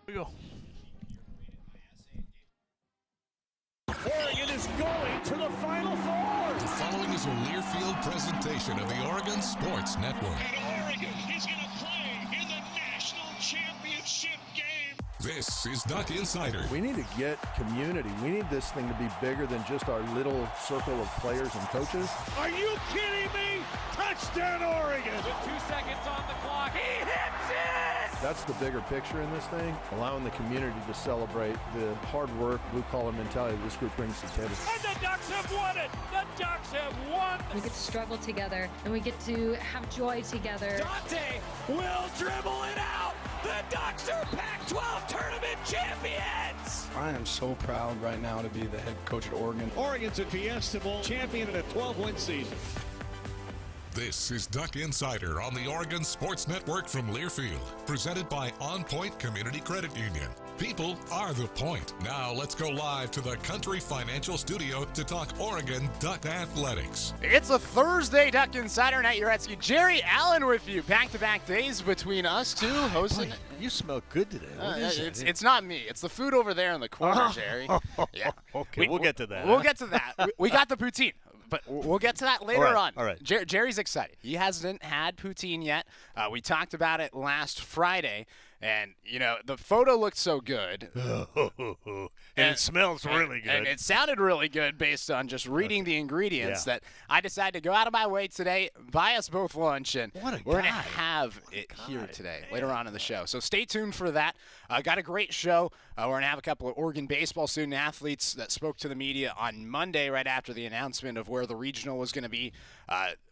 we go. Oregon is going to the Final Four. The following is a Learfield presentation of the Oregon Sports Network. And Oregon is going to play in the national championship game. This is Duck Insider. We need to get community. We need this thing to be bigger than just our little circle of players and coaches. Are you kidding me? Touchdown, Oregon. With 2 seconds on the clock, he hits it! That's the bigger picture in this thing, allowing the community to celebrate the hard work, blue-collar mentality this group brings to the table. And the Ducks have won it. The Ducks have won. We get to struggle together, and we get to have joy together. Dante will dribble it out. The Ducks are Pac-12 tournament champions. I am so proud right now to be the head coach at Oregon. Oregon's a Fiesta Bowl champion in a 12-win season. This is Duck Insider on the Oregon Sports Network from Learfield, presented by OnPoint Community Credit Union. People are the point. Now let's go live to the Country Financial Studio to talk Oregon Duck Athletics. It's a Thursday Duck Insider Night. Uretsky, Jerry Allen with you. Back-to-back days between us two hosting. Boy, you smell good today. What is it? It's not me. It's the food over there in the corner, Jerry. Yeah. Okay, we'll get to that. We'll get to that. We got the poutine. But we'll get to that later on. All right. Jerry's excited. He hasn't had poutine yet. We talked about it last Friday, and, you know, the photo looked so good. And it smells really good. And it sounded really good based on just reading the ingredients that I decided to go out of my way today, buy us both lunch, and we're going to have it here today, later on in the show. So stay tuned for that. Got a great show. We're going to have a couple of Oregon baseball student athletes that spoke to the media on Monday right after the announcement of where the regional was going to be.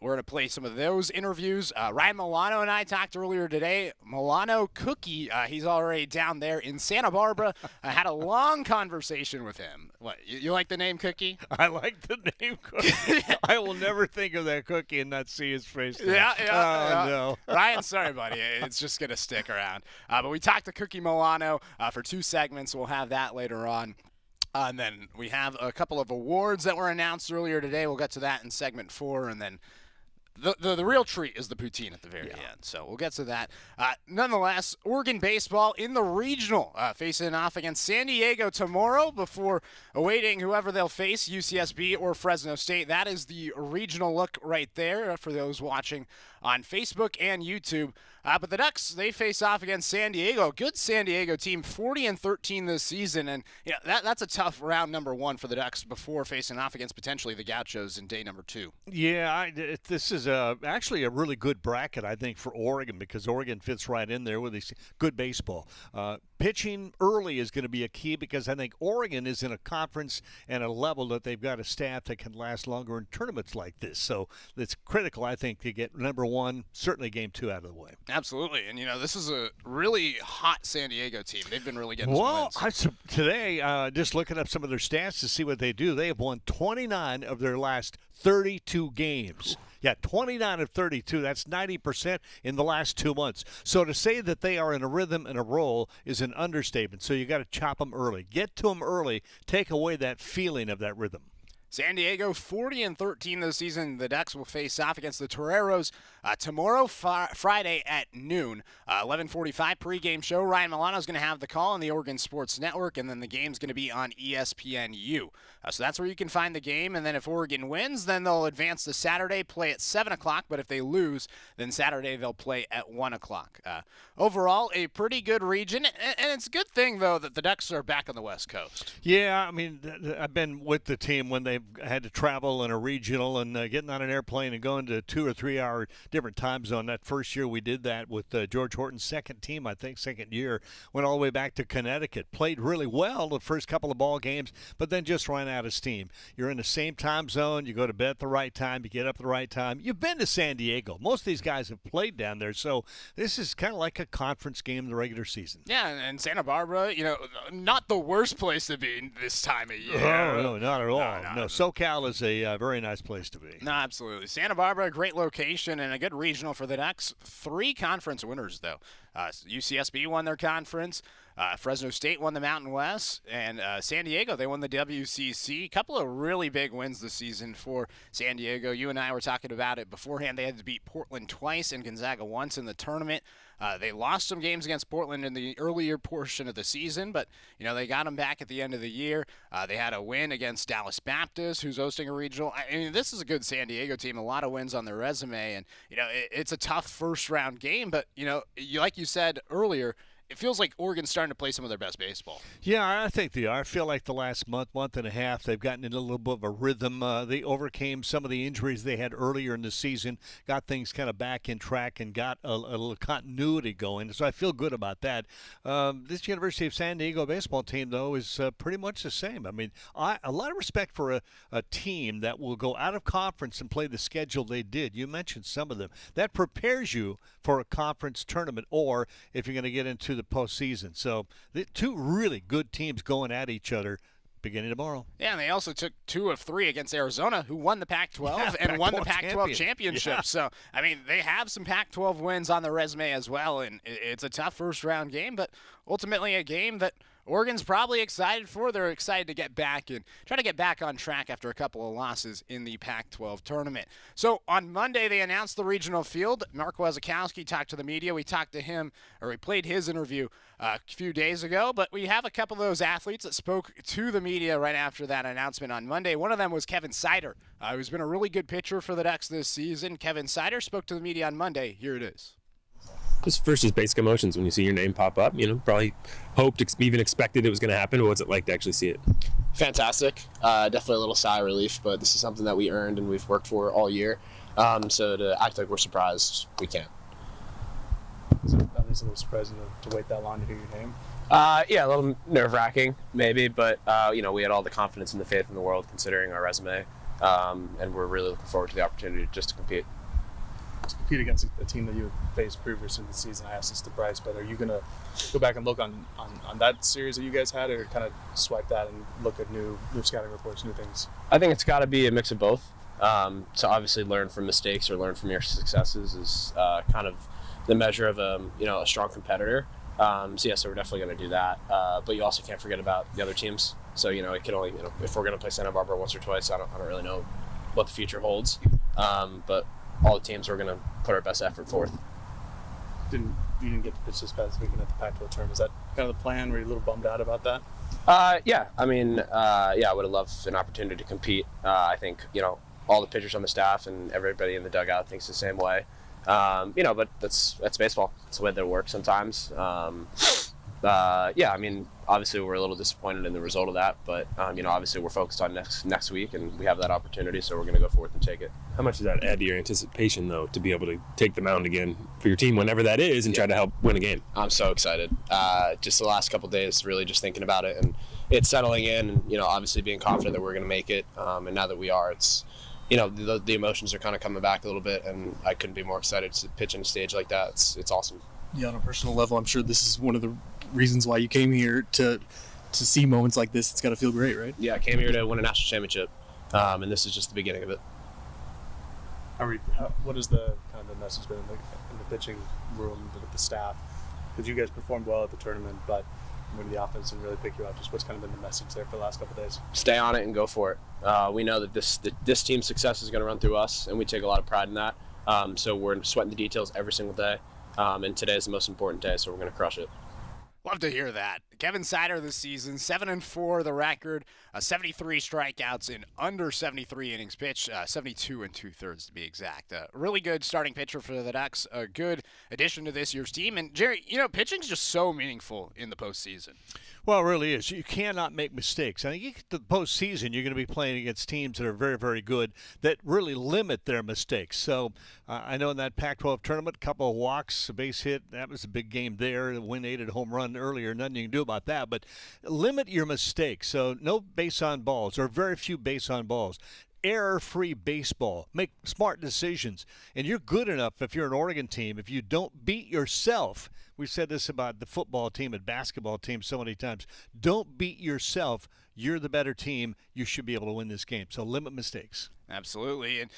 We're going to play some of those interviews. Ryan Milano and I talked earlier today. Milano Cookie, he's already down there in Santa Barbara. I had a long conversation with him. What, you like the name Cookie? I like the name Cookie. I will never think of that Cookie and not see his face. Yeah. No. Ryan, sorry, buddy. It's just going to stick around. But we talked to Cookie Milano for 2 segments. We'll have that later on. And then we have a couple of awards that were announced earlier today. We'll get to that in segment 4. And then the real treat is the poutine at the very end. So we'll get to that. Nonetheless, Oregon baseball in the regional facing off against San Diego tomorrow before awaiting whoever they'll face, UCSB or Fresno State. That is the regional look right there for those watching on Facebook and YouTube. But the Ducks, they face off against San Diego. Good San Diego team, 40-13 this season. And that's a tough round number 1 for the Ducks before facing off against potentially the Gauchos in day number 2. Yeah, this is actually a really good bracket, I think, for Oregon because Oregon fits right in there with this good baseball. Pitching early is going to be a key because I think Oregon is in a conference and a level that they've got a staff that can last longer in tournaments like this. So it's critical, I think, to get number 1, certainly game 2 out of the way. Absolutely. And, this is a really hot San Diego team. They've been really getting some wins. Today, just looking up some of their stats to see what they do, they have won 29 of their last 32 games. Yeah, 29 of 32. That's 90% in the last 2 months. So to say that they are in a rhythm and a roll is an understatement. So you got to chop them early. Get to them early. Take away that feeling of that rhythm. San Diego 40-13 this season. The Ducks will face off against the Toreros tomorrow, Friday at noon. 11:45 pregame show. Ryan Milano is going to have the call on the Oregon Sports Network, and then the game's going to be on ESPNU. So that's where you can find the game. And then if Oregon wins, then they'll advance to Saturday, play at 7 o'clock. But if they lose, then Saturday they'll play at 1 o'clock. Overall, a pretty good region. And it's a good thing, though, that the Ducks are back on the West Coast. Yeah, I mean, I've been with the team when they've had to travel in a regional and getting on an airplane and going to 2 or 3 hour different time zone. That first year we did that with George Horton's second team, I think, second year. Went all the way back to Connecticut. Played really well the first couple of ball games, but then just ran out of steam. You're in the same time zone. You go to bed at the right time. You get up at the right time. You've been to San Diego. Most of these guys have played down there, so this is kind of like a conference game in the regular season. Yeah, and Santa Barbara, not the worst place to be this time of year. Oh, no, not at all. No, SoCal is a very nice place to be. No, absolutely. Santa Barbara, a great location and a good regional for the Ducks. 3 conference winners, though. UCSB won their conference. Fresno State won the Mountain West, and San Diego, they won the WCC. A couple of really big wins this season for San Diego. You and I were talking about it beforehand. They had to beat Portland twice and Gonzaga once in the tournament. They lost some games against Portland in the earlier portion of the season, but they got them back at the end of the year. They had a win against Dallas Baptist, who's hosting a regional. I mean, this is a good San Diego team. A lot of wins on their resume, and it's a tough first-round game. But like you said earlier, it feels like Oregon's starting to play some of their best baseball. Yeah, I think they are. I feel like the last month and a half, they've gotten into a little bit of a rhythm. They overcame some of the injuries they had earlier in the season, got things kind of back in track, and got a little continuity going. So I feel good about that. This University of San Diego baseball team, though, is pretty much the same. I mean, a lot of respect for a team that will go out of conference and play the schedule they did. You mentioned some of them. That prepares you for a conference tournament, or if you're going to get into the postseason. So the two really good teams going at each other beginning tomorrow. Yeah, and they also took 2 of 3 against Arizona, who won the Pac-12 and won the Pac-12 championship. Yeah. So, I mean, they have some Pac-12 wins on their resume as well, and it's a tough first-round game, but ultimately a game that Oregon's probably excited for. They're excited to get back and try to get back on track after a couple of losses in the Pac-12 tournament. So on Monday, they announced the regional field. Mark Wasikowski talked to the media. We played his interview a few days ago, but we have a couple of those athletes that spoke to the media right after that announcement on Monday. One of them was Kevin Sider, who's been a really good pitcher for the Ducks this season. Kevin Sider spoke to the media on Monday. Here it is. Just basic emotions when you see your name pop up. Probably hoped, even expected it was going to happen. But what's it like to actually see it? Fantastic. Definitely a little sigh of relief, but this is something that we earned and we've worked for all year. So to act like we're surprised, we can't. Is it at least a little surprising to wait that long to hear your name? Yeah, a little nerve-wracking maybe, but we had all the confidence and the faith in the world considering our resume, and we're really looking forward to the opportunity just to compete. To compete against a team that you faced previously in the season. I asked this to Bryce, but are you going to go back and look on that series that you guys had, or kind of swipe that and look at new scouting reports, new things? I think it's got to be a mix of both. So obviously learn from mistakes or learn from your successes is kind of the measure of a strong competitor. So we're definitely going to do that. But you also can't forget about the other teams. So it can only if we're going to play Santa Barbara once or twice, I don't really know what the future holds. But all the teams are going to put our best effort forth. You didn't get to pitch this past weekend at the Pac-12 tournament. Is that kind of the plan? Were you a little bummed out about that? Yeah. I mean, I would have loved an opportunity to compete. I think, all the pitchers on the staff and everybody in the dugout thinks the same way. But that's baseball. It's the way that it works sometimes. I mean, obviously we're a little disappointed in the result of that, but obviously we're focused on next week, and we have that opportunity, so we're going to go forth and take it. How much does that add to your anticipation, though, to be able to take the mound again for your team, whenever that is, and try to help win a game? I'm so excited. Just the last couple of days, really just thinking about it, and it's settling in, and obviously being confident that we're going to make it. And now that we are, it's the emotions are kind of coming back a little bit, and I couldn't be more excited to pitch on a stage like that. It's awesome. Yeah, on a personal level, I'm sure this is one of the reasons why you came here to see moments like this. It's got to feel great, right? Yeah, I came here to win a national championship, and this is just the beginning of it. What has the message been in the pitching room with the staff? Because you guys performed well at the tournament, but maybe the offense didn't really pick you up. Just what's kind of been the message there for the last couple of days? Stay on it and go for it. We know that this team's success is going to run through us, and we take a lot of pride in that. So we're sweating the details every single day, and today is the most important day, so we're going to crush it. Love to hear that. Kevin Sider this season, 7-4 the record, 73 strikeouts in under 73 innings pitched, 72 2/3 to be exact. Really good starting pitcher for the Ducks, a good addition to this year's team. And Jerry, pitching's just so meaningful in the postseason. Well, it really is. You cannot make mistakes. I think you get to the postseason, you're going to be playing against teams that are very, very good that really limit their mistakes. So I know in that Pac-12 tournament, a couple of walks, a base hit, that was a big game there. The win-aided home run earlier, nothing you can do about that. But limit your mistakes. So no base on balls, or very few base on balls. Error-free baseball. Make smart decisions. And you're good enough if you're an Oregon team, if you don't beat yourself. We've said this about the football team and basketball team so many times. Don't beat yourself. You're the better team. You should be able to win this game. So limit mistakes. Absolutely. And,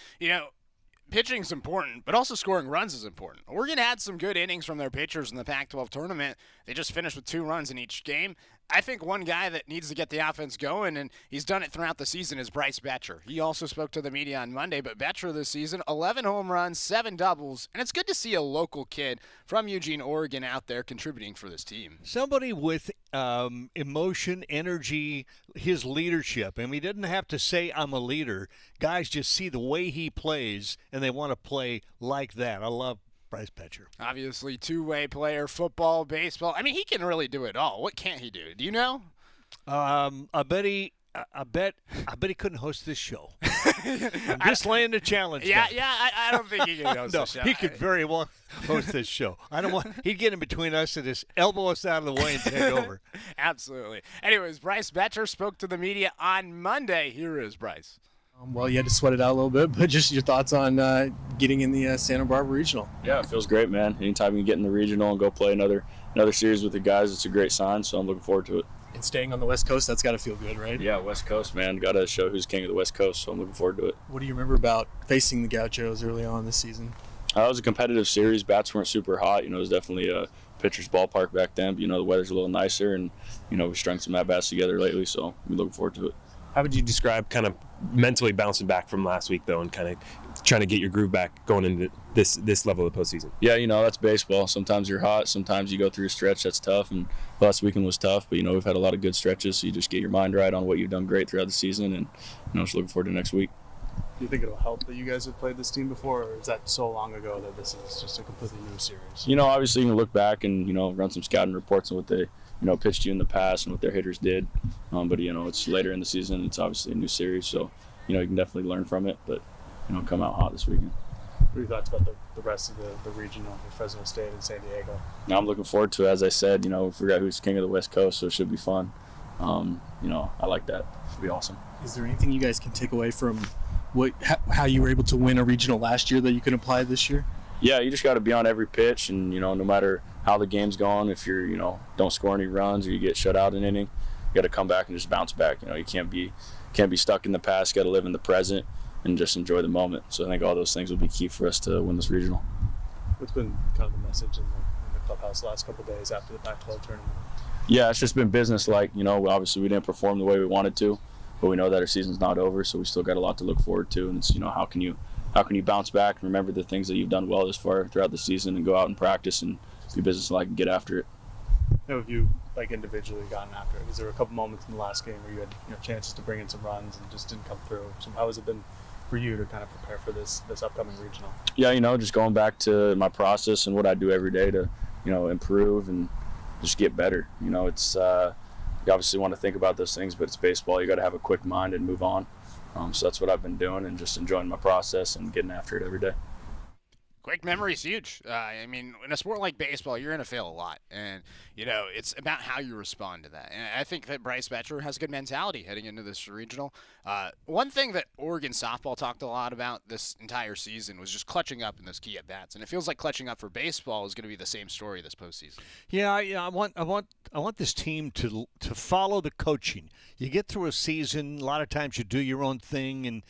pitching's important, but also scoring runs is important. Oregon had some good innings from their pitchers in the Pac-12 tournament. They just finished with 2 runs in each game. I think one guy that needs to get the offense going, and he's done it throughout the season, is Bryce Betcher. He also spoke to the media on Monday, but Betcher this season, 11 home runs, 7 doubles, and it's good to see a local kid from Eugene, Oregon out there contributing for this team. Somebody with emotion, energy, his leadership. And he didn't have to say, I'm a leader. Guys just see the way he plays, and they want to play like that. I love Bryce Betcher. Obviously, two-way player, football, baseball. I mean, he can really do it all. What can't he do? Do you know? I bet he couldn't host this show. I'm just laying the challenge. Yeah, down. I don't think he can host no, this show. He could very well host this show. I don't want. He'd get in between us and just elbow us out of the way and take over. Absolutely. Anyways, Bryce Betcher spoke to the media on Monday. Here is Bryce. Well, you had to sweat it out a little bit, but just your thoughts on getting in the Santa Barbara Regional. Yeah, it feels great, man. Anytime you get in the regional and go play another series with the guys, it's a great sign, so I'm looking forward to it. And staying on the West Coast, that's got to feel good, right? Yeah, West Coast, man. Got to show who's king of the West Coast, so I'm looking forward to it. What do you remember about facing the Gauchos early on this season? It was a competitive series. Bats weren't super hot. It was definitely a pitcher's ballpark back then, but, the weather's a little nicer, and, we strung some at-bats together lately, so I'm looking forward to it. How would you describe kind of mentally bouncing back from last week, though, and kind of trying to get your groove back going into this level of the postseason? Yeah, that's baseball. Sometimes you're hot. Sometimes you go through a stretch that's tough, and last weekend was tough. But, we've had a lot of good stretches, so you just get your mind right on what you've done great throughout the season, and, just looking forward to next week. Do you think it'll help that you guys have played this team before, or is that so long ago that this is just a completely new series? Obviously you can look back and, run some scouting reports on what they pitched you in the past and what their hitters did. But, it's later in the season. It's obviously a new series, so, you can definitely learn from it, but, come out hot this weekend. What are your thoughts about the rest of the regional, the Fresno State and San Diego? Now I'm looking forward to it. As I said, we forgot who's king of the West Coast, so it should be fun. I like that. It'll be awesome. Is there anything you guys can take away from how you were able to win a regional last year that you can apply this year? Yeah, you just got to be on every pitch, and no matter how the game's going, if you're don't score any runs or you get shut out in an inning, you got to come back and just bounce back. You can't be stuck in the past. Got to live in the present and just enjoy the moment. So I think all those things will be key for us to win this regional. What's been kind of the message in the clubhouse the last couple of days after the Pac-12 tournament? Yeah, it's just been business-like. Obviously we didn't perform the way we wanted to, but we know that our season's not over, so we still got a lot to look forward to. And it's how can you bounce back and remember the things that you've done well this far throughout the season and go out and practice and be business-like and get after it. Have you individually gotten after it? Was there a couple moments in the last game where you had chances to bring in some runs and just didn't come through? So how has it been for you to kind of prepare for this upcoming regional? Yeah, just going back to my process and what I do every day to improve and just get better. It's you obviously want to think about those things, but it's baseball. You got to have a quick mind and move on. So that's what I've been doing and just enjoying my process and getting after it every day. Quick memory is huge. In a sport like baseball, you're going to fail a lot. And, it's about how you respond to that. And I think that Bryce Betcher has a good mentality heading into this regional. One thing that Oregon softball talked a lot about this entire season was just clutching up in those key at-bats. And it feels like clutching up for baseball is going to be the same story this postseason. Yeah, I want this team to follow the coaching. You get through a season, a lot of times you do your own thing, and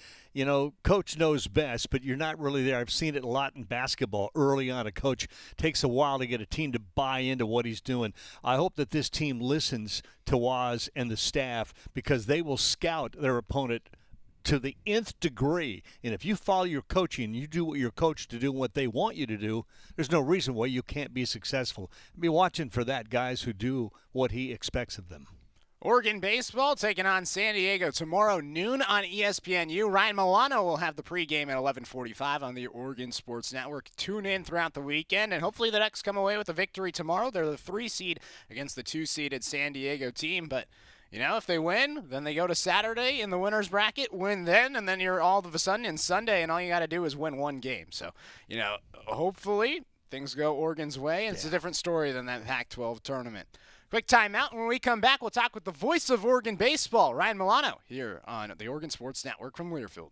coach knows best, but you're not really there. I've seen it a lot in basketball. Early on, a coach takes a while to get a team to buy into what he's doing. I hope that this team listens to Waz and the staff, because they will scout their opponent to the nth degree. And if you follow your coaching, you do what you're coached to do, what they want you to do, there's no reason why you can't be successful. Be watching for that, guys who do what he expects of them. Oregon baseball taking on San Diego tomorrow noon on ESPNU. Ryan Milano will have the pregame at 11:45 on the Oregon Sports Network. Tune in throughout the weekend, and hopefully the Ducks come away with a victory tomorrow. They're the 3 seed against the 2-seeded San Diego team, but if they win, then they go to Saturday in the winner's bracket, win then, and then you're all of a sudden in Sunday, and all you got to do is win one game. So, hopefully things go Oregon's way, and it's a different story than that Pac-12 tournament. Quick timeout. When we come back, we'll talk with the voice of Oregon baseball, Ryan Milano, here on the Oregon Sports Network from Learfield.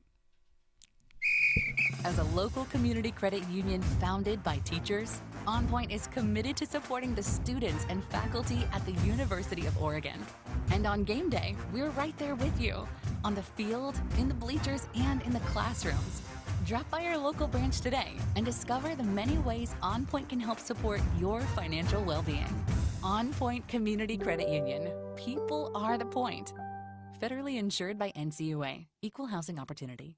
As a local community credit union founded by teachers, OnPoint is committed to supporting the students and faculty at the University of Oregon. And on game day, we're right there with you, on the field, in the bleachers, and in the classrooms. Drop by our local branch today and discover the many ways OnPoint can help support your financial well-being. OnPoint Community Credit Union. People are the point. Federally insured by NCAA. Equal housing opportunity.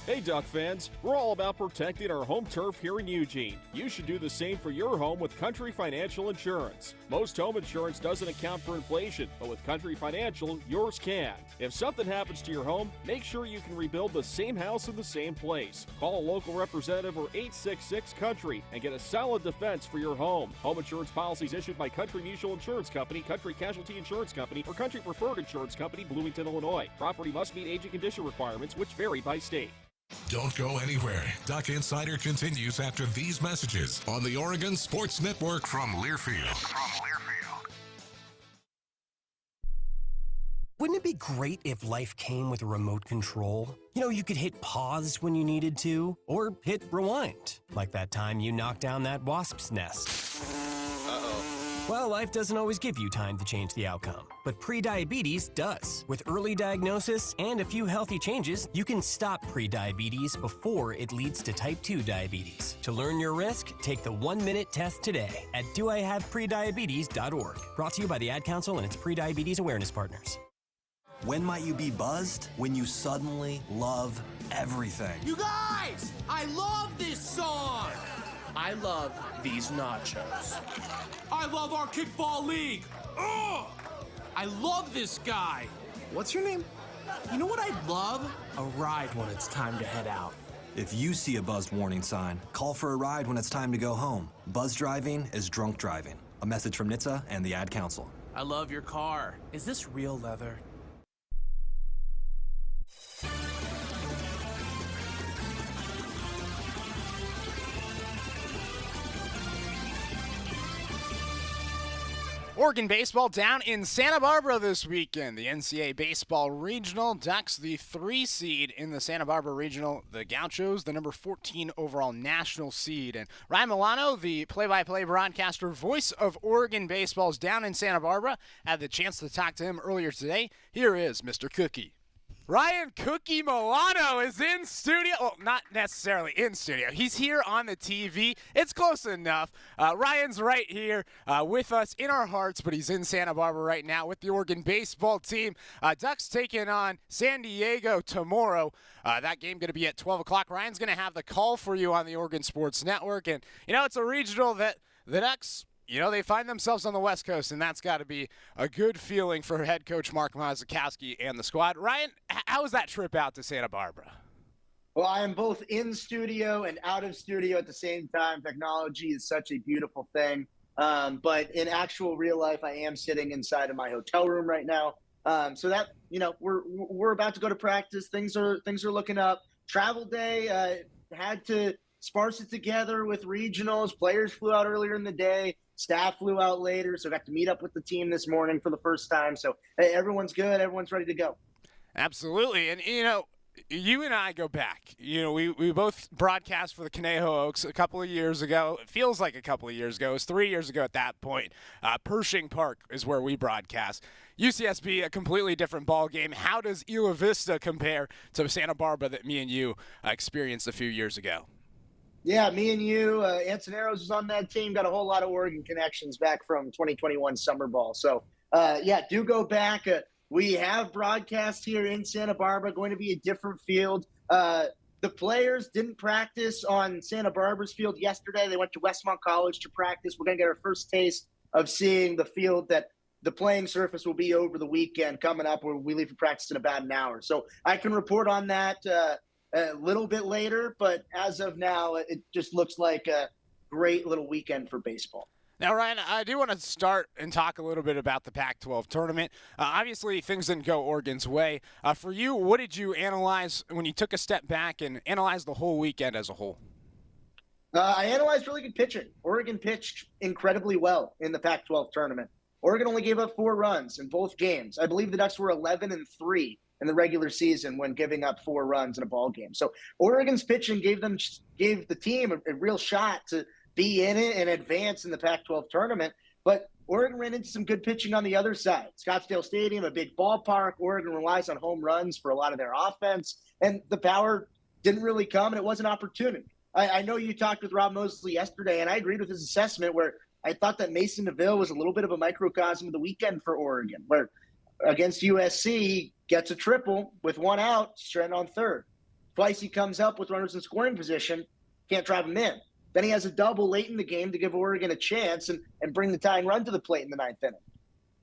Hey Duck fans, we're all about protecting our home turf here in Eugene. You should do the same for your home with Country Financial Insurance. Most home insurance doesn't account for inflation, but with Country Financial, yours can. If something happens to your home, make sure you can rebuild the same house in the same place. Call a local representative or 866-COUNTRY and get a solid defense for your home. Home insurance policies issued by Country Mutual Insurance Company, Country Casualty Insurance Company, or Country Preferred Insurance Company, Bloomington, Illinois. Property must meet age and condition requirements, which vary by state. Don't go anywhere. Duck Insider continues after these messages on the Oregon Sports Network from Learfield. Wouldn't it be great if life came with a remote control? You know, you could hit pause when you needed to, or hit rewind, like that time you knocked down that wasp's nest. Well, life doesn't always give you time to change the outcome, but prediabetes does. With early diagnosis and a few healthy changes, you can stop prediabetes before it leads to type 2 diabetes. To learn your risk, take the 1-minute test today at doihaveprediabetes.org. Brought to you by the Ad Council and its prediabetes awareness partners. When might you be buzzed? When you suddenly love everything. You guys, I love this song. I love these nachos. I love our kickball league. Ugh! I love this guy. What's your name? You know what I'd love? A ride when it's time to head out. If you see a buzzed warning sign, call for a ride when it's time to go home. Buzz driving is drunk driving. A message from NHTSA and the Ad Council. I love your car. Is this real leather? Oregon baseball down in Santa Barbara this weekend. The NCAA baseball regional. Ducks the 3 seed in the Santa Barbara regional. The Gauchos the number 14 overall national seed. And Ryan Milano, the play-by-play broadcaster, voice of Oregon baseball, is down in Santa Barbara. Had the chance to talk to him earlier today. Here is Mr. Cookie. Ryan Cookie Milano is in studio. Well, not necessarily in studio. He's here on the TV. It's close enough. Ryan's right here with us in our hearts, but he's in Santa Barbara right now with the Oregon baseball team. Ducks taking on San Diego tomorrow. That game going to be at 12 o'clock. Ryan's going to have the call for you on the Oregon Sports Network. And, you know, it's a regional that the Ducks, you know, they find themselves on the West Coast, and that's got to be a good feeling for head coach Mark Mazikowski and the squad. Ryan, how was that trip out to Santa Barbara? Well, I am both in studio and out of studio at the same time. Technology is such a beautiful thing. But in actual real life, I am sitting inside of my hotel room right now. So that, you know, we're about to go to practice. Things are looking up. Travel day, had to sparse it together with regionals. Players flew out earlier in the day. Staff flew out later, so I got to meet up with the team this morning for the first time. So, hey, everyone's good. Everyone's ready to go. Absolutely. And, you know, you and I go back. You know, we both broadcast for the Conejo Oaks a couple of years ago. It feels like a couple of years ago. It was 3 years ago at that point. Pershing Park is where we broadcast. UCSB, a completely different ball game. How does Isla Vista compare to Santa Barbara that me and you experienced a few years ago? Yeah, me and you, Ansoneros was on that team, got a whole lot of Oregon connections back from 2021 summer ball. So, yeah, do go back. We have broadcast here in Santa Barbara, going to be a different field. The players didn't practice on Santa Barbara's field yesterday. They went to Westmont College to practice. We're going to get our first taste of seeing the field that the playing surface will be over the weekend coming up, where we leave for practice in about an hour. So I can report on that a little bit later, but as of now, it just looks like a great little weekend for baseball. Now, Ryan, I do want to start and talk a little bit about the Pac-12 tournament. Obviously, things didn't go Oregon's way. For you, what did you analyze when you took a step back and analyzed the whole weekend as a whole? I analyzed really good pitching. Oregon pitched incredibly well in the Pac-12 tournament. Oregon only gave up 4 runs in both games. I believe the Ducks were 11-3 in the regular season when giving up 4 runs in a ball game. So Oregon's pitching gave the team a real shot to be in it and advance in the Pac-12 tournament. But Oregon ran into some good pitching on the other side. Scottsdale Stadium, a big ballpark. Oregon relies on home runs for a lot of their offense. And the power didn't really come, and it was an opportunity. I know you talked with Rob Mosley yesterday, and I agreed with his assessment where I thought that Mason DeVille was a little bit of a microcosm of the weekend for Oregon, where against USC, he gets a triple with one out, stranded on third. Twice he comes up with runners in scoring position, can't drive him in. Then he has a double late in the game to give Oregon a chance and bring the tying run to the plate in the ninth inning.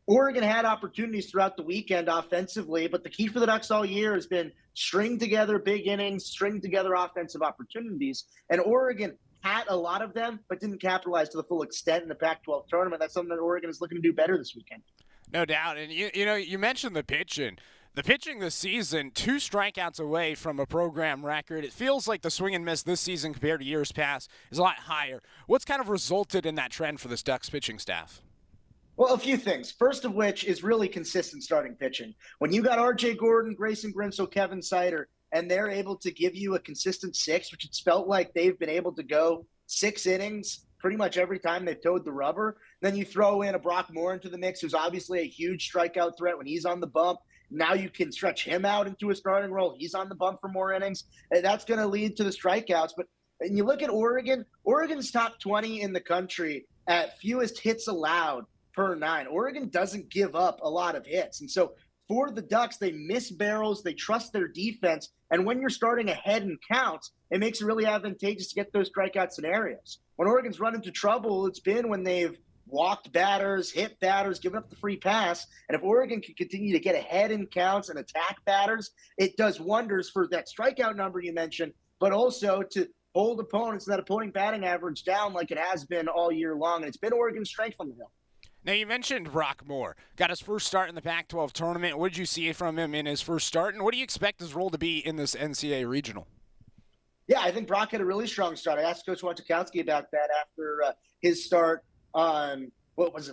Oregon had opportunities throughout the weekend offensively, but the key for the Ducks all year has been string together big innings, string together offensive opportunities. And Oregon had a lot of them, but didn't capitalize to the full extent in the Pac-12 tournament. That's something that Oregon is looking to do better this weekend. No doubt. And, you mentioned the pitching. The pitching this season, 2 strikeouts away from a program record. It feels like the swing and miss this season compared to years past is a lot higher. What's kind of resulted in that trend for this Ducks pitching staff? Well, a few things. First of which is really consistent starting pitching. When you got R.J. Gordon, Grayson Grinsell, Kevin Sider, and they're able to give you a consistent 6, which it's felt like they've been able to go 6 innings pretty much every time they've towed the rubber. Then you throw in a Brock Moore into the mix, who's obviously a huge strikeout threat when he's on the bump. Now you can stretch him out into a starting role. He's on the bump for more innings. And that's going to lead to the strikeouts. But when you look at Oregon's top 20 in the country at fewest hits allowed per 9. Oregon doesn't give up a lot of hits. And so for the Ducks, they miss barrels, they trust their defense, and when you're starting ahead in counts, it makes it really advantageous to get those strikeout scenarios. When Oregon's run into trouble, it's been when they've walked batters, hit batters, given up the free pass, and if Oregon can continue to get ahead in counts and attack batters, it does wonders for that strikeout number you mentioned, but also to hold opponents, that opposing batting average down like it has been all year long, and it's been Oregon's strength on the hill. Now, you mentioned Brock Moore. Got his first start in the Pac-12 tournament. What did you see from him in his first start, and what do you expect his role to be in this NCAA regional? Yeah, I think Brock had a really strong start. I asked Coach Wachikowski about that after his start on,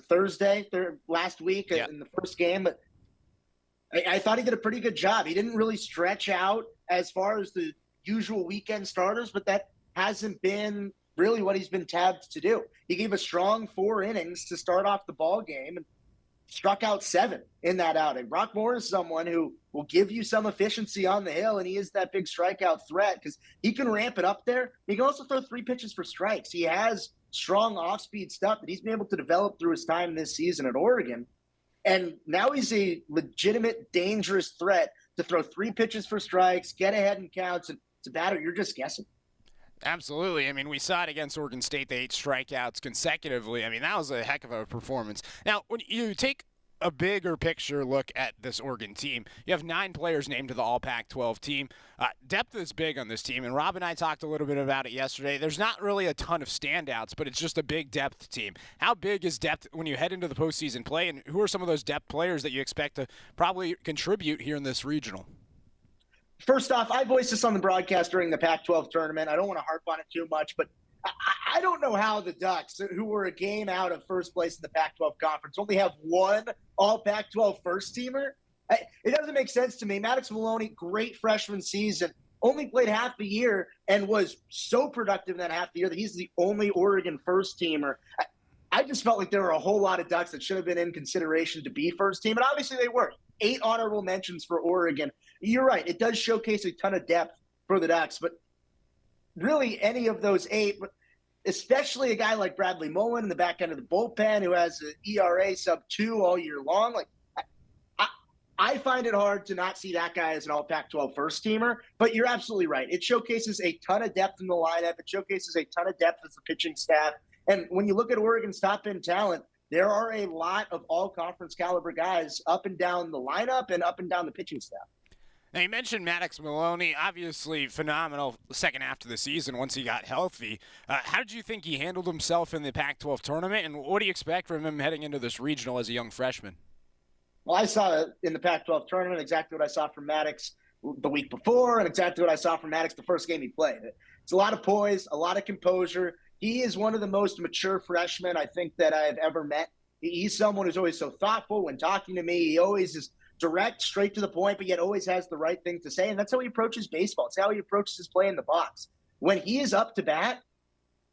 Thursday last week in the first game. But I thought he did a pretty good job. He didn't really stretch out as far as the usual weekend starters, but that hasn't been really what he's been tabbed to do. He gave a strong 4 innings to start off the ball game and struck out 7 in that outing. Brock Moore is someone who will give you some efficiency on the hill, and he is that big strikeout threat because he can ramp it up there. He can also throw 3 pitches for strikes. He has strong off-speed stuff that he's been able to develop through his time this season at Oregon. And now he's a legitimate, dangerous threat to throw 3 pitches for strikes, get ahead in counts, and it's a batter you're just guessing. Absolutely. I mean, we saw it against Oregon State. They 8 strikeouts consecutively. I mean, that was a heck of a performance. Now, when you take a bigger picture look at this Oregon team, you have 9 players named to the All-Pac-12 team. Depth is big on this team, and Rob and I talked a little bit about it yesterday. There's not really a ton of standouts, but it's just a big depth team. How big is depth when you head into the postseason play, and who are some of those depth players that you expect to probably contribute here in this regional? First off, I voiced this on the broadcast during the Pac-12 tournament. I don't want to harp on it too much, but I don't know how the Ducks, who were a game out of first place in the Pac-12 conference, only have 1 All-Pac-12 first-teamer. It doesn't make sense to me. Maddox Maloney, great freshman season, only played half the year and was so productive in that half the year that he's the only Oregon first-teamer. I just felt like there were a whole lot of Ducks that should have been in consideration to be first team, and obviously they were. 8 honorable mentions for Oregon. You're right. It does showcase a ton of depth for the Ducks, but really any of those 8, especially a guy like Bradley Mullen in the back end of the bullpen who has an ERA sub-2 all year long, like I find it hard to not see that guy as an All-Pac-12 first-teamer, but you're absolutely right. It showcases a ton of depth in the lineup. It showcases a ton of depth as the pitching staff. And when you look at Oregon's top-end talent, there are a lot of all-conference caliber guys up and down the lineup and up and down the pitching staff. Now, you mentioned Maddox Maloney, obviously phenomenal second half of the season once he got healthy. How did you think he handled himself in the Pac-12 tournament, and what do you expect from him heading into this regional as a young freshman? Well, I saw in the Pac-12 tournament exactly what I saw from Maddox the week before and exactly what I saw from Maddox the first game he played. It's a lot of poise, a lot of composure. He is one of the most mature freshmen I think that I've ever met. He's someone who's always so thoughtful when talking to me. He always is direct, straight to the point, but yet always has the right thing to say. And that's how he approaches baseball. It's how he approaches his play in the box. When he is up to bat,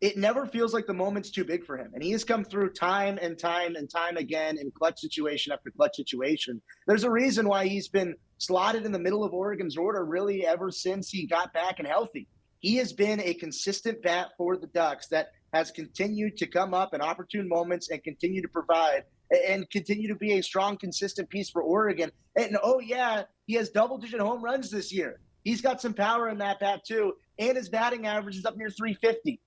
it never feels like the moment's too big for him. And he has come through time and time and time again in clutch situation after clutch situation. There's a reason why he's been slotted in the middle of Oregon's order really ever since he got back and healthy. He has been a consistent bat for the Ducks that has continued to come up in opportune moments and continue to provide and continue to be a strong, consistent piece for Oregon. And, he has double-digit home runs this year. He's got some power in that bat, too, and his batting average is up near 350.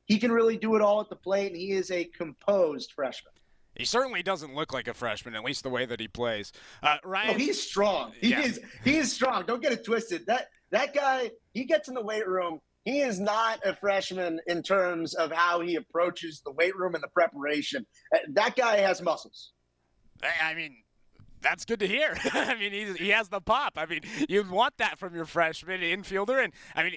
He can really do it all at the plate, and he is a composed freshman. He certainly doesn't look like a freshman, at least the way that he plays. Ryan, oh, he's strong. He is strong. Don't get it twisted. That guy, he gets in the weight room. He is not a freshman in terms of how he approaches the weight room and the preparation. That guy has muscles. I mean, that's good to hear. I mean, he has the pop. I mean, you'd want that from your freshman infielder. And, I mean,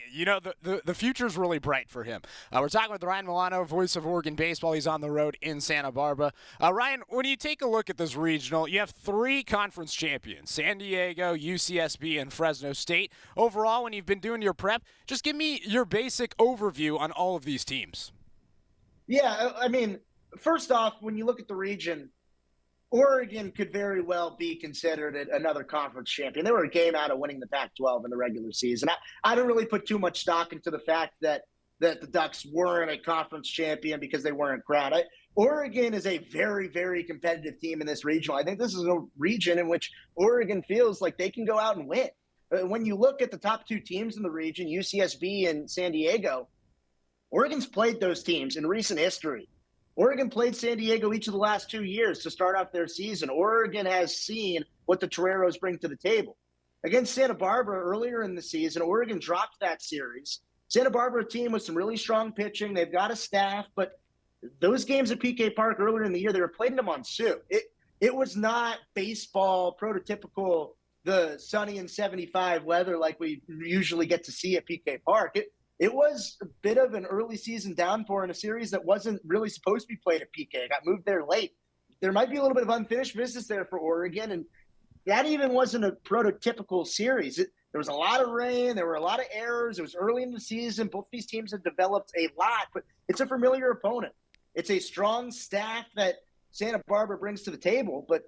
the future's really bright for him. We're talking with Ryan Milano, voice of Oregon baseball. He's on the road in Santa Barbara. Ryan, when you take a look at this regional, you have 3 conference champions, San Diego, UCSB, and Fresno State. Overall, when you've been doing your prep, just give me your basic overview on all of these teams. Yeah, I mean, first off, when you look at the region, Oregon could very well be considered another conference champion. They were a game out of winning the Pac-12 in the regular season. I don't really put too much stock into the fact that the Ducks weren't a conference champion because they weren't crowned. Oregon is a very, very competitive team in this regional. I think this is a region in which Oregon feels like they can go out and win. When you look at the top 2 teams in the region, UCSB and San Diego, Oregon's played those teams in recent history. Oregon played San Diego each of the last 2 years to start off their season. Oregon has seen what the Toreros bring to the table. Against Santa Barbara earlier in the season, Oregon dropped that series. Santa Barbara team with some really strong pitching. They've got a staff, but those games at PK Park earlier in the year, they were played in a monsoon. It was not baseball prototypical, the sunny and 75 weather like we usually get to see at PK Park. It was a bit of an early season downpour in a series that wasn't really supposed to be played at PK. It got moved there late. There might be a little bit of unfinished business there for Oregon, and that even wasn't a prototypical series. There was a lot of rain. There were a lot of errors. It was early in the season. Both these teams have developed a lot, but it's a familiar opponent. It's a strong staff that Santa Barbara brings to the table, but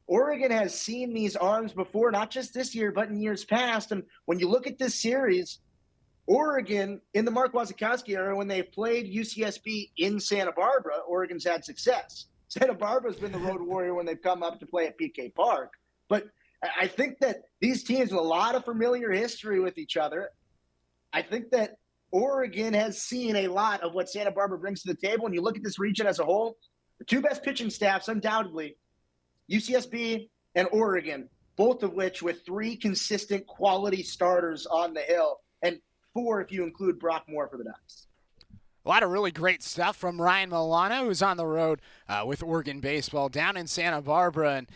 Oregon has seen these arms before, not just this year, but in years past. And when you look at this series, Oregon, in the Mark Wasikowski era, when they played UCSB in Santa Barbara, Oregon's had success. Santa Barbara's been the road warrior when they've come up to play at PK Park. But I think that these teams with a lot of familiar history with each other, I think that Oregon has seen a lot of what Santa Barbara brings to the table. And you look at this region as a whole, the 2 best pitching staffs, undoubtedly, UCSB and Oregon, both of which with 3 consistent quality starters on the hill. And 4 if you include Brock Moore for the Ducks. A lot of really great stuff from Ryan Milano, who's on the road with Oregon baseball down in Santa Barbara. And,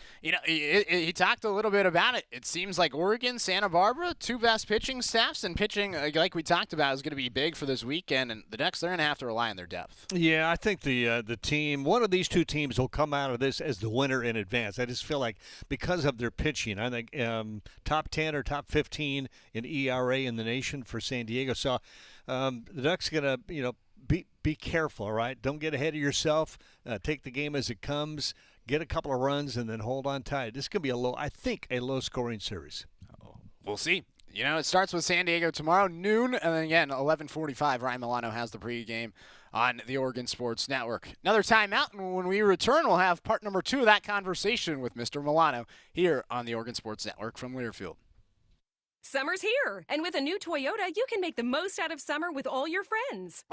he talked a little bit about it. It seems like Oregon, Santa Barbara, 2 best pitching staffs, and pitching, like we talked about, is going to be big for this weekend. And the Ducks, they're going to have to rely on their depth. Yeah, I think the team, one of these 2 teams will come out of this as the winner in advance. I just feel like because of their pitching, I think top 10 or top 15 in ERA in the nation for San Diego. So the Ducks going to, be careful, all right? Don't get ahead of yourself. Take the game as it comes. Get a couple of runs and then hold on tight. This could be a low-scoring series. We'll see. It starts with San Diego tomorrow, noon, and then again, 11:45. Ryan Milano has the pregame on the Oregon Sports Network. Another timeout, and when we return, we'll have part number 2 of that conversation with Mr. Milano here on the Oregon Sports Network from Learfield. Summer's here, and with a new Toyota, you can make the most out of summer with all your friends.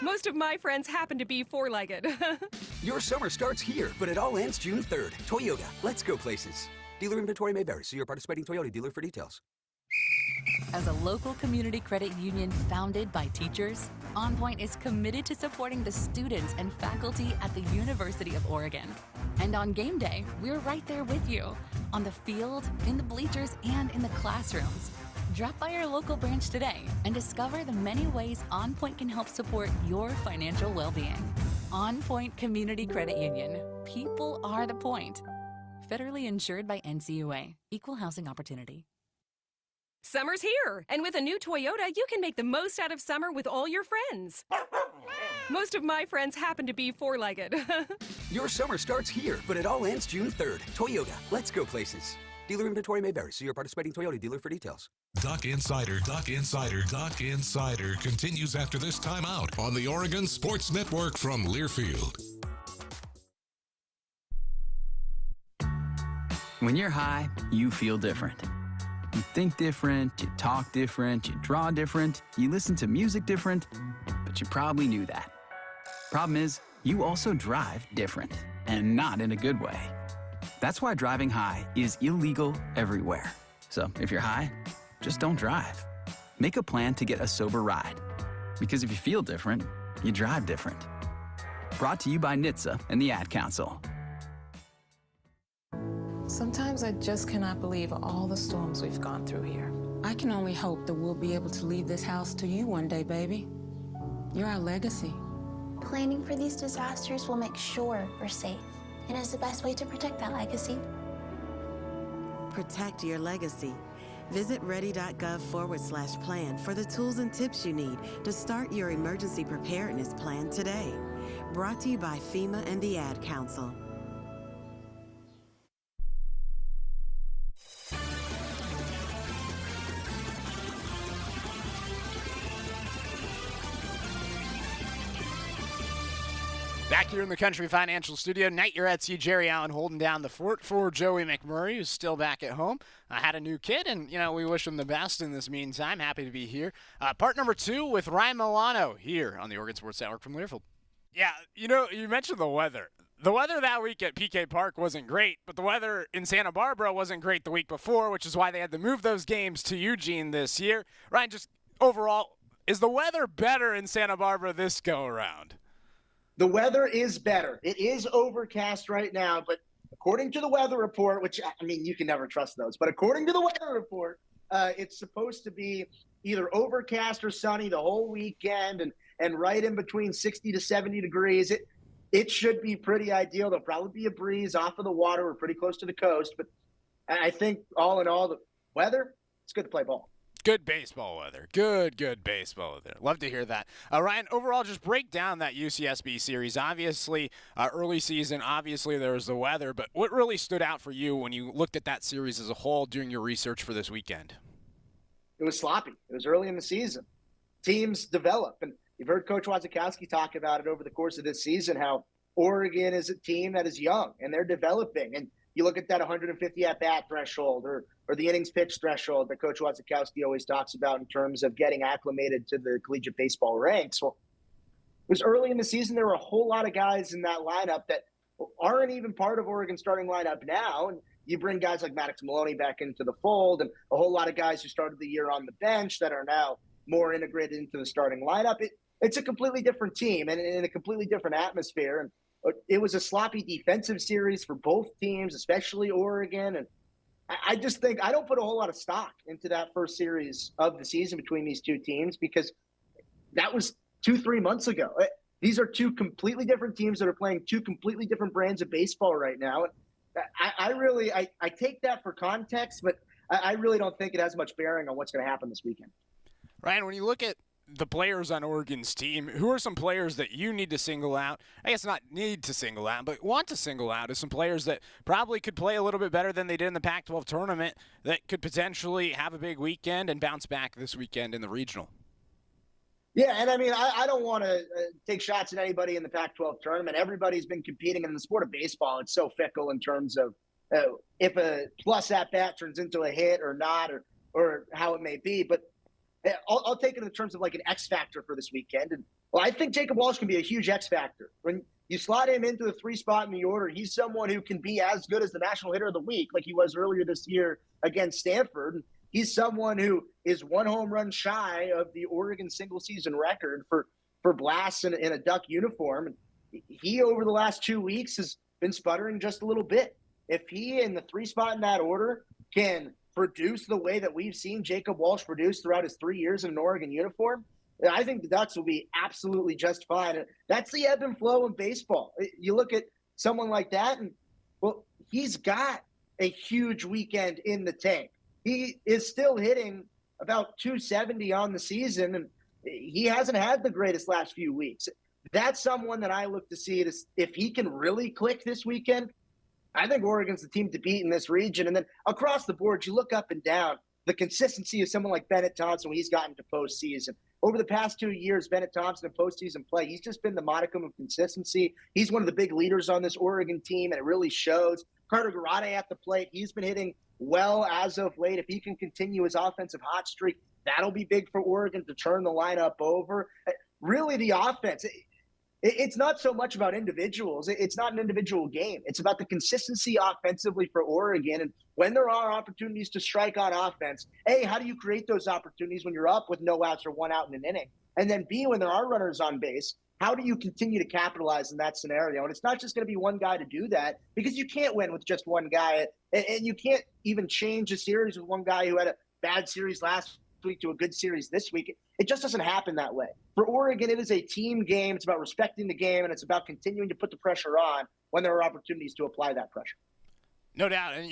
Most of my friends happen to be 4-legged. Your summer starts here, but it all ends June 3rd. Toyota, let's go places. Dealer inventory may vary. See your participating Toyota dealer for details. As a local community credit union founded by teachers, OnPoint is committed to supporting the students and faculty at the University of Oregon. And on game day, we're right there with you, on the field, in the bleachers, and in the classrooms. Drop by our local branch today and discover the many ways OnPoint can help support your financial well-being. OnPoint Community Credit Union. People are the point. Federally insured by NCAA. Equal housing opportunity. Summer's here, and with a new Toyota, you can make the most out of summer with all your friends. Most of my friends happen to be 4-legged. Your summer starts here, but it all ends June 3rd. Toyota, let's go places. Dealer inventory may vary. See your participating Toyota dealer for details. Duck Insider continues after this timeout on the Oregon Sports Network from Learfield. When you're high, you feel different. You think different, you talk different, you draw different, you listen to music different, but you probably knew that. Problem is, you also drive different, and not in a good way. That's why driving high is illegal everywhere. So if you're high, just don't drive. Make a plan to get a sober ride. Because if you feel different, you drive different. Brought to you by NHTSA and the Ad Council. Sometimes I just cannot believe all the storms we've gone through here. I can only hope that we'll be able to leave this house to you one day, baby. You're our legacy. Planning for these disasters will make sure we're safe, and is the best way to protect that legacy. Protect your legacy. Visit ready.gov/plan for the tools and tips you need to start your emergency preparedness plan today. Brought to you by FEMA and the Ad Council. Back here in the Country Financial Studio, Night, you're at Jerry Allen holding down the fort for Joey McMurray, who's still back at home. Had a new kid, and, we wish him the best in this meantime. Happy to be here. Part number 2 with Ryan Milano here on the Oregon Sports Network from Learfield. Yeah, you mentioned the weather. The weather that week at PK Park wasn't great, but the weather in Santa Barbara wasn't great the week before, which is why they had to move those games to Eugene this year. Ryan, just overall, is the weather better in Santa Barbara this go-around? The weather is better. It is overcast right now, but according to the weather report, which, you can never trust those, but according to the weather report, it's supposed to be either overcast or sunny the whole weekend and right in between 60 to 70 degrees. It should be pretty ideal. There'll probably be a breeze off of the water. We're pretty close to the coast, but I think all in all, the weather, it's good to play ball. Good baseball weather. Good baseball weather. Love to hear that. Ryan, overall, just break down that UCSB series. Obviously, early season, obviously there was the weather, but what really stood out for you when you looked at that series as a whole doing your research for this weekend? It was sloppy. It was early in the season. Teams develop, and you've heard Coach Wazakowski talk about it over the course of this season, how Oregon is a team that is young, and they're developing. And you look at that 150 at-bat threshold or the innings pitch threshold that Coach Wazakowski always talks about in terms of getting acclimated to the collegiate baseball ranks. Well, it was early in the season. There were a whole lot of guys in that lineup that aren't even part of Oregon's starting lineup now. And you bring guys like Maddox Maloney back into the fold and a whole lot of guys who started the year on the bench that are now more integrated into the starting lineup. It's a completely different team and in a completely different atmosphere. And it was a sloppy defensive series for both teams, especially Oregon. And I just think I don't put a whole lot of stock into that first series of the season between these two teams because that was 2-3 months ago. These are two completely different teams that are playing two completely different brands of baseball right now. I take that for context, but I really don't think it has much bearing on what's going to happen this weekend. Ryan, when you look at the players on Oregon's team, who are some players that you need to single out? I guess not need to single out, but want to single out as some players that probably could play a little bit better than they did in the Pac-12 tournament that could potentially have a big weekend and bounce back this weekend in the regional. Yeah, and I don't want to take shots at anybody in the Pac-12 tournament. Everybody's been competing in the sport of baseball. It's so fickle in terms of if a plus at-bat turns into a hit or not or how it may be. But I'll take it in terms of like an X factor for this weekend. And I think Jacob Walsh can be a huge X factor. When you slot him into the 3 spot in the order, he's someone who can be as good as the national hitter of the week, like he was earlier this year against Stanford. He's someone who is 1 home run shy of the Oregon single season record for blasts in a Duck uniform. And he, over the last 2 weeks, has been sputtering just a little bit. If he in the 3 spot in that order can produce the way that we've seen Jacob Walsh produce throughout his 3 years in an Oregon uniform, I think the Ducks will be absolutely just fine. And that's the ebb and flow in baseball. You look at someone like that, and, well, he's got a huge weekend in the tank. He is still hitting about 270 on the season, and he hasn't had the greatest last few weeks. That's someone that I look to see if he can really click this weekend, I think Oregon's the team to beat in this region. And then across the board, you look up and down, the consistency of someone like Bennett Thompson when he's gotten to postseason. Over the past 2 years, Bennett Thompson in postseason play, he's just been the modicum of consistency. He's one of the big leaders on this Oregon team, and it really shows. Carter Garate at the plate, he's been hitting well as of late. If he can continue his offensive hot streak, that'll be big for Oregon to turn the lineup over. Really, the offense, it's not so much about individuals. It's not an individual game. It's about the consistency offensively for Oregon. And when there are opportunities to strike on offense, A, how do you create those opportunities when you're up with no outs or one out in an inning? And then B, when there are runners on base, how do you continue to capitalize in that scenario? And it's not just going to be one guy to do that, because you can't win with just one guy. And you can't even change a series with one guy who had a bad series last week to a good series this week. It just doesn't happen that way. For Oregon, it is a team game. It's about respecting the game, and it's about continuing to put the pressure on when there are opportunities to apply that pressure. No doubt. And,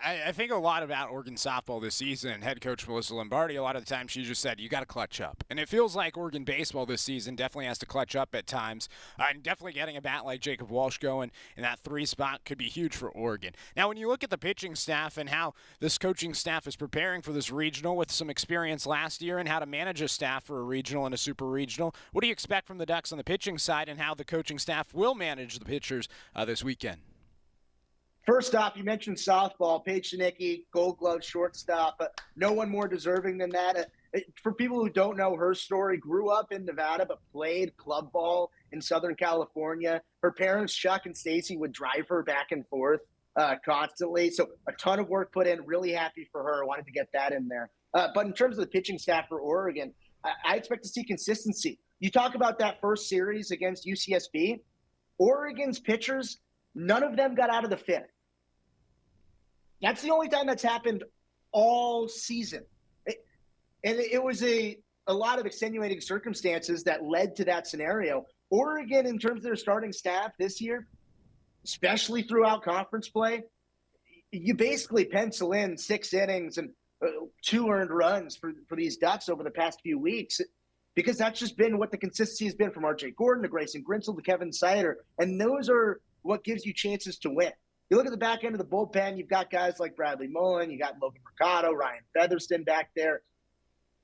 I think a lot about Oregon softball this season. Head coach Melissa Lombardi, a lot of the time she just said, you got to clutch up. And it feels like Oregon baseball this season definitely has to clutch up at times. And definitely getting a bat like Jacob Walsh going in that 3 spot could be huge for Oregon. Now, when you look at the pitching staff and how this coaching staff is preparing for this regional with some experience last year and how to manage a staff for a regional and a super regional, what do you expect from the Ducks on the pitching side and how the coaching staff will manage the pitchers this weekend? First off, you mentioned softball. Paige Shinicki, Gold Glove shortstop. No one more deserving than that. For people who don't know her story, grew up in Nevada but played club ball in Southern California. Her parents, Chuck and Stacy, would drive her back and forth constantly. So a ton of work put in. Really happy for her. I wanted to get that in there. But in terms of the pitching staff for Oregon, I expect to see consistency. You talk about that first series against UCSB. Oregon's pitchers, none of them got out of the fifth. That's the only time that's happened all season. It was a lot of extenuating circumstances that led to that scenario. Oregon, in terms of their starting staff this year, especially throughout conference play, you basically pencil in 6 innings and 2 earned runs for these Ducks over the past few weeks, because that's just been what the consistency has been from R.J. Gordon to Grayson Grinsell to Kevin Sider. And those are what gives you chances to win. You look at the back end of the bullpen, you've got guys like Bradley Mullen, you got Logan Mercado, Ryan Featherston back there.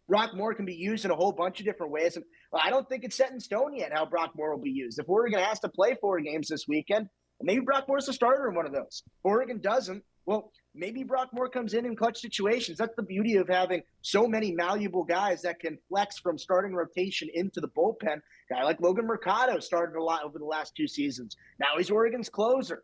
Brock Moore can be used in a whole bunch of different ways. And I don't think it's set in stone yet how Brock Moore will be used. If Oregon has to play 4 games this weekend, maybe Brock Moore's the starter in one of those. If Oregon doesn't, well, maybe Brock Moore comes in clutch situations. That's the beauty of having so many malleable guys that can flex from starting rotation into the bullpen. A guy like Logan Mercado started a lot over the last 2 seasons. Now he's Oregon's closer.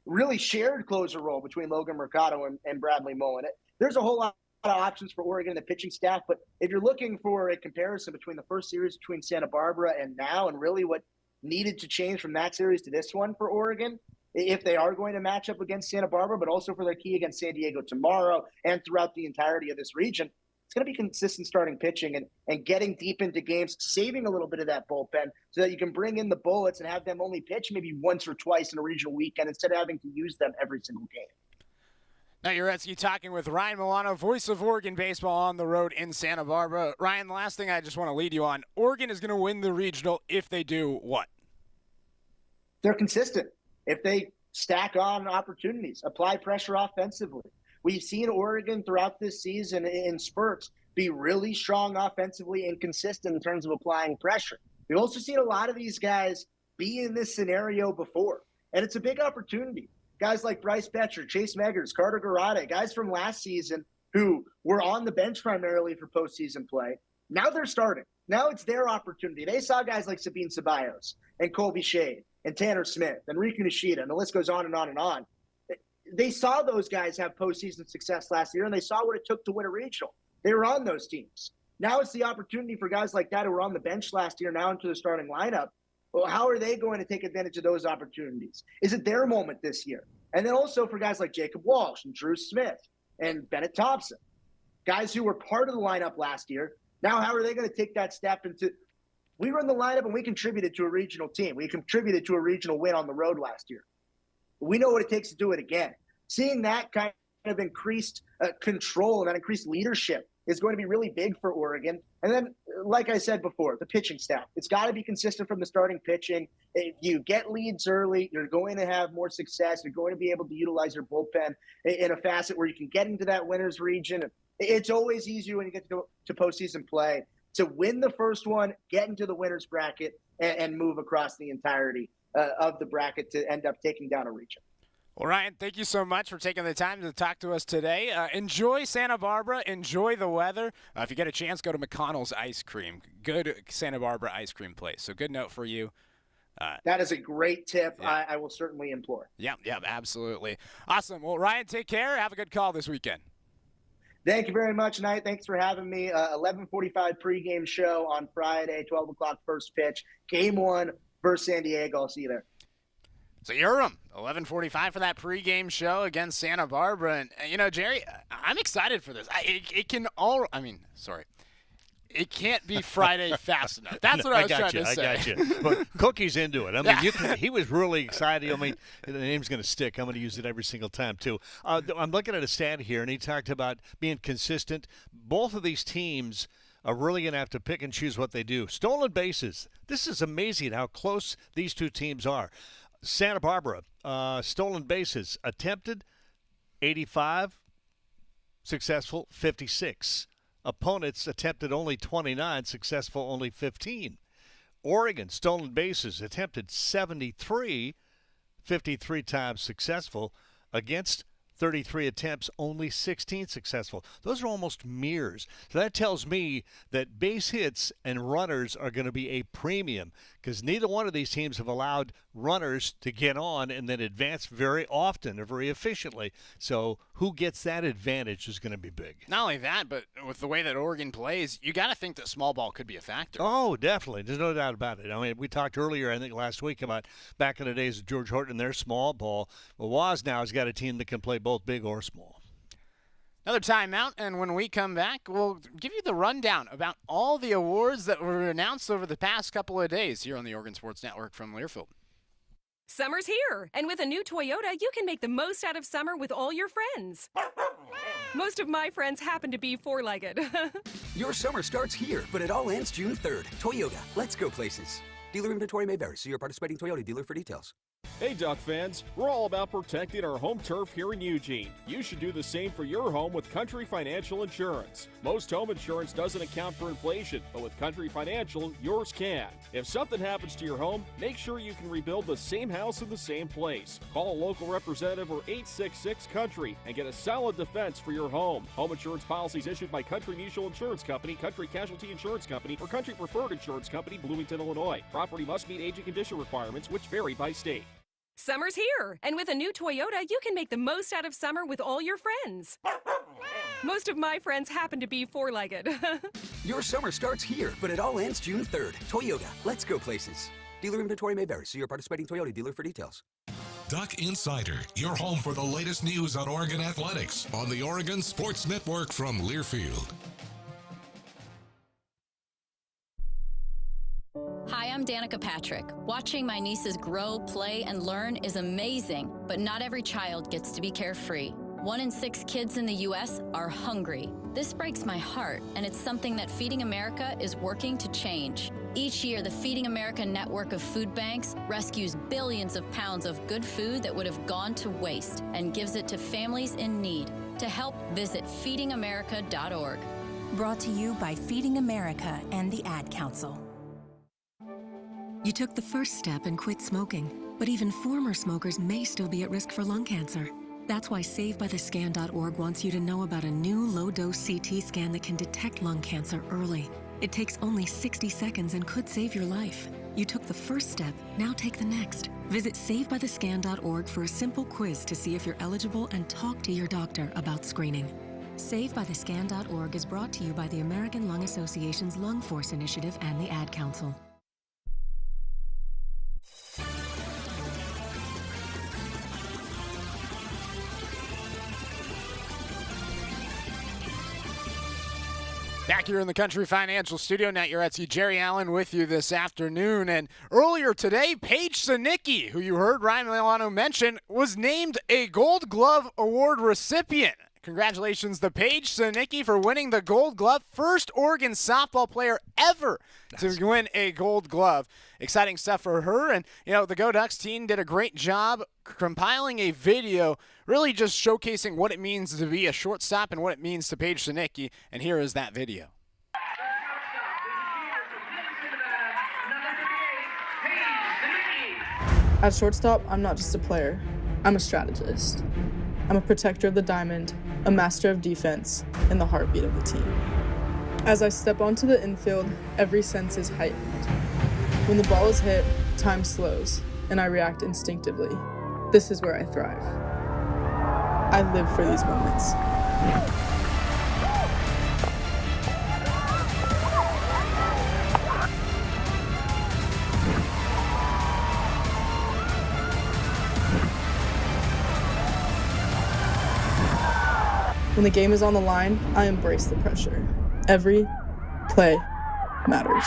Really shared closer role between Logan Mercado and Bradley Mullen. There's a whole lot of options for Oregon and the pitching staff, but if you're looking for a comparison between the first series between Santa Barbara and now, and really what needed to change from that series to this one for Oregon, if they are going to match up against Santa Barbara, but also for their key against San Diego tomorrow and throughout the entirety of this region, it's going to be consistent starting pitching and getting deep into games, saving a little bit of that bullpen so that you can bring in the bullets and have them only pitch maybe once or twice in a regional weekend instead of having to use them every single game. Now, Uretsky talking with Ryan Milano, voice of Oregon baseball on the road in Santa Barbara. Ryan, the last thing I just want to lead you on, Oregon is going to win the regional if they do what? They're consistent. If they stack on opportunities, apply pressure offensively. We've seen Oregon throughout this season in spurts be really strong offensively and consistent in terms of applying pressure. We've also seen a lot of these guys be in this scenario before, and it's a big opportunity. Guys like Bryce Betcher, Chase Meggers, Carter Garate, guys from last season who were on the bench primarily for postseason play. Now they're starting. Now it's their opportunity. They saw guys like Sabine Ceballos and Colby Shade and Tanner Smith and Riku Nishida, and the list goes on and on and on. They saw those guys have postseason success last year, and they saw what it took to win a regional. They were on those teams. Now it's the opportunity for guys like that who were on the bench last year now into the starting lineup. Well, how are they going to take advantage of those opportunities? Is it their moment this year? And then also for guys like Jacob Walsh and Drew Smith and Bennett Thompson, guys who were part of the lineup last year. Now, how are they going to take that step into – we were in the lineup and we contributed to a regional team. We contributed to a regional win on the road last year. We know what it takes to do it again. Seeing that kind of increased control and that increased leadership is going to be really big for Oregon. And then, like I said before, the pitching staff. It's got to be consistent from the starting pitching. If you get leads early, you're going to have more success. You're going to be able to utilize your bullpen in a facet where you can get into that winner's region. It's always easier when you get to postseason play to win the first one, get into the winner's bracket, and move across the entirety of the bracket to end up taking down a region. Well, Ryan, thank you so much for taking the time to talk to us today. Enjoy Santa Barbara. Enjoy the weather. If you get a chance, go to McConnell's Ice Cream. Good Santa Barbara ice cream place. So good note for you. That is a great tip. Yeah. I will certainly employ. Yeah, absolutely. Awesome. Well, Ryan, take care. Have a good call this weekend. Thank you very much, Knight. Thanks for having me. 11:45 pregame show on Friday, 12 o'clock first pitch. Game 1 versus San Diego. I'll see you there. So Urim, 11:45 for that pregame show against Santa Barbara. And, Jerry, I'm excited for this. It can't be Friday fast enough. That's what I was trying to say. I got you. But Cookie's into it. I mean, he was really excited. I mean, the name's going to stick. I'm going to use it every single time, too. I'm looking at a stat here, and he talked about being consistent. Both of these teams are really going to have to pick and choose what they do. Stolen bases. This is amazing how close these two teams are. Santa Barbara, stolen bases attempted, 85, successful, 56. Opponents attempted only 29, successful only 15. Oregon, stolen bases attempted 73, 53 times successful, against 33 attempts, only 16 successful. Those are almost mirrors. So that tells me that base hits and runners are going to be a premium because neither one of these teams have allowed runners to get on and then advance very often or very efficiently. So who gets that advantage is going to be big. Not only that, but with the way that Oregon plays, you got to think that small ball could be a factor. Oh, definitely. There's no doubt about it. I mean, we talked earlier, I think last week, about back in the days of George Horton, their small ball. Well, Waz now has got a team that can play both big or small. Another timeout, and when we come back, we'll give you the rundown about all the awards that were announced over the past couple of days here on the Oregon Sports Network from Learfield. Summer's here, and with a new Toyota, you can make the most out of summer with all your friends. Most of my friends happen to be four-legged. Your summer starts here, but it all ends June 3rd. Toyota, let's go places. Dealer inventory may vary. See your participating Toyota dealer for details. Hey, Duck fans, we're all about protecting our home turf here in Eugene. You should do the same for your home with Country Financial Insurance. Most home insurance doesn't account for inflation, but with Country Financial, yours can. If something happens to your home, make sure you can rebuild the same house in the same place. Call a local representative or 866-COUNTRY and get a solid defense for your home. Home insurance policies issued by Country Mutual Insurance Company, Country Casualty Insurance Company, or Country Preferred Insurance Company, Bloomington, Illinois. Property must meet age and condition requirements, which vary by state. Summer's here, and with a new Toyota, you can make the most out of summer with all your friends. Most of my friends happen to be four-legged. Your summer starts here, but it all ends June 3rd. Toyota, let's go places. Dealer inventory may vary. See your participating Toyota dealer for details. Duck Insider, your home for the latest news on Oregon athletics on the Oregon Sports Network from Learfield. Hi, I'm Danica Patrick. Watching my nieces grow, play, and learn is amazing, but not every child gets to be carefree. 1 in 6 kids in the U.S. are hungry. This breaks my heart, and it's something that Feeding America is working to change. Each year, the Feeding America network of food banks rescues billions of pounds of good food that would have gone to waste and gives it to families in need. To help, visit feedingamerica.org. Brought to you by Feeding America and the Ad Council. You took the first step and quit smoking, but even former smokers may still be at risk for lung cancer. That's why SaveByTheScan.org wants you to know about a new low-dose CT scan that can detect lung cancer early. It takes only 60 seconds and could save your life. You took the first step, now take the next. Visit SaveByTheScan.org for a simple quiz to see if you're eligible and talk to your doctor about screening. SaveByTheScan.org is brought to you by the American Lung Association's Lung Force Initiative and the Ad Council. Back here in the Country Financial Studio, Nat Uretzi, Jerry Allen with you this afternoon. And earlier today, Paige Sinicki, who you heard Ryan Milano mention, was named a Gold Glove Award recipient. congratulations to Paige Sinicki for winning the Gold Glove. First Oregon softball player ever to win a Gold Glove. Exciting stuff for her. And, the Go Ducks team did a great job compiling a video really just showcasing what it means to be a shortstop and what it means to Paige Sinicki. And here is that video. At shortstop, I'm not just a player. I'm a strategist. I'm a protector of the diamond, a master of defense, and the heartbeat of the team. As I step onto the infield, every sense is heightened. When the ball is hit, time slows, and I react instinctively. This is where I thrive. I live for these moments. When the game is on the line, I embrace the pressure. Every play matters.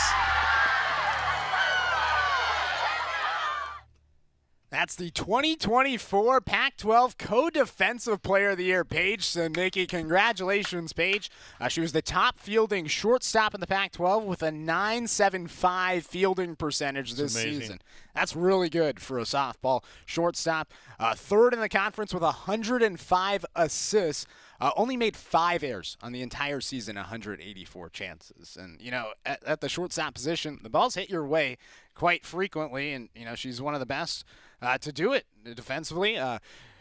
That's the 2024 Pac-12 Co-Defensive Player of the Year, Paige Sinicki. Congratulations, Paige. She was the top fielding shortstop in the Pac-12 with a .975 fielding percentage this season. That's really good for a softball shortstop. Third in the conference with 105 assists. Only made 5 errors on the entire season, 184 chances. And, at the shortstop position, the ball's hit your way quite frequently, and, she's one of the best to do it defensively.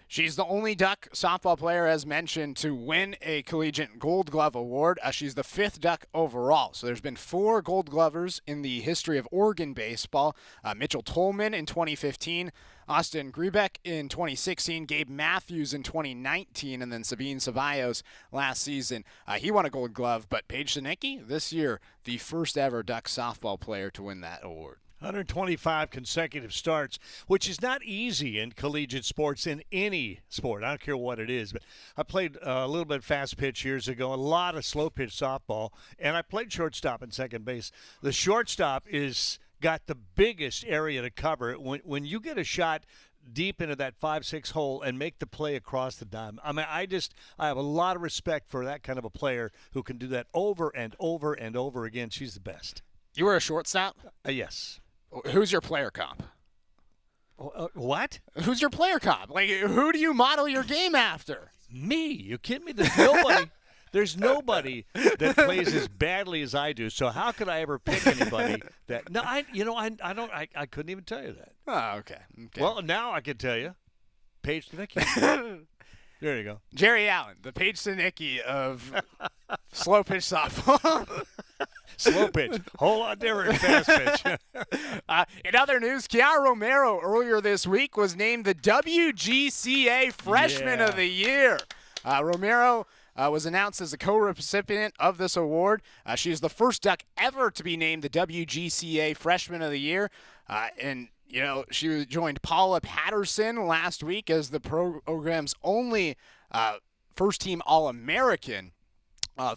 She's the only Duck softball player, as mentioned, to win a collegiate Gold Glove award. She's the 5th Duck overall. So there's been 4 Gold Glovers in the history of Oregon baseball. Mitchell Tolman in 2015, Austin Grebeck in 2016, Gabe Matthews in 2019, and then Sabine Ceballos last season. He won a Gold Glove, but Paige Sinicki this year, the first ever Duck softball player to win that award. 125 consecutive starts, which is not easy in collegiate sports, in any sport. I don't care what it is, but I played a little bit fast pitch years ago, a lot of slow pitch softball, and I played shortstop and second base. The shortstop is got the biggest area to cover. When you get a shot deep into that 5-6 hole and make the play across the dime. I mean, I have a lot of respect for that kind of a player who can do that over and over and over again. She's the best. You were a shortstop? Yes. Who's your player comp? What? Who's your player comp? Like, who do you model your game after? Me? You kidding me? There's nobody. There's nobody that plays as badly as I do. So how could I ever pick anybody that? No, I don't. I couldn't even tell you that. Oh, okay. Well, now I can tell you. Paige Sinicki. There you go. Jerry Allen, the Paige Sinicki of slow pitch softball. Slow pitch. Whole lot different fast pitch. In other news, Kiara Romero earlier this week was named the WGCA Freshman of the Year. Romero was announced as a co-recipient of this award. She is the first Duck ever to be named the WGCA Freshman of the Year. And she joined Paula Patterson last week as the program's only first-team All-American.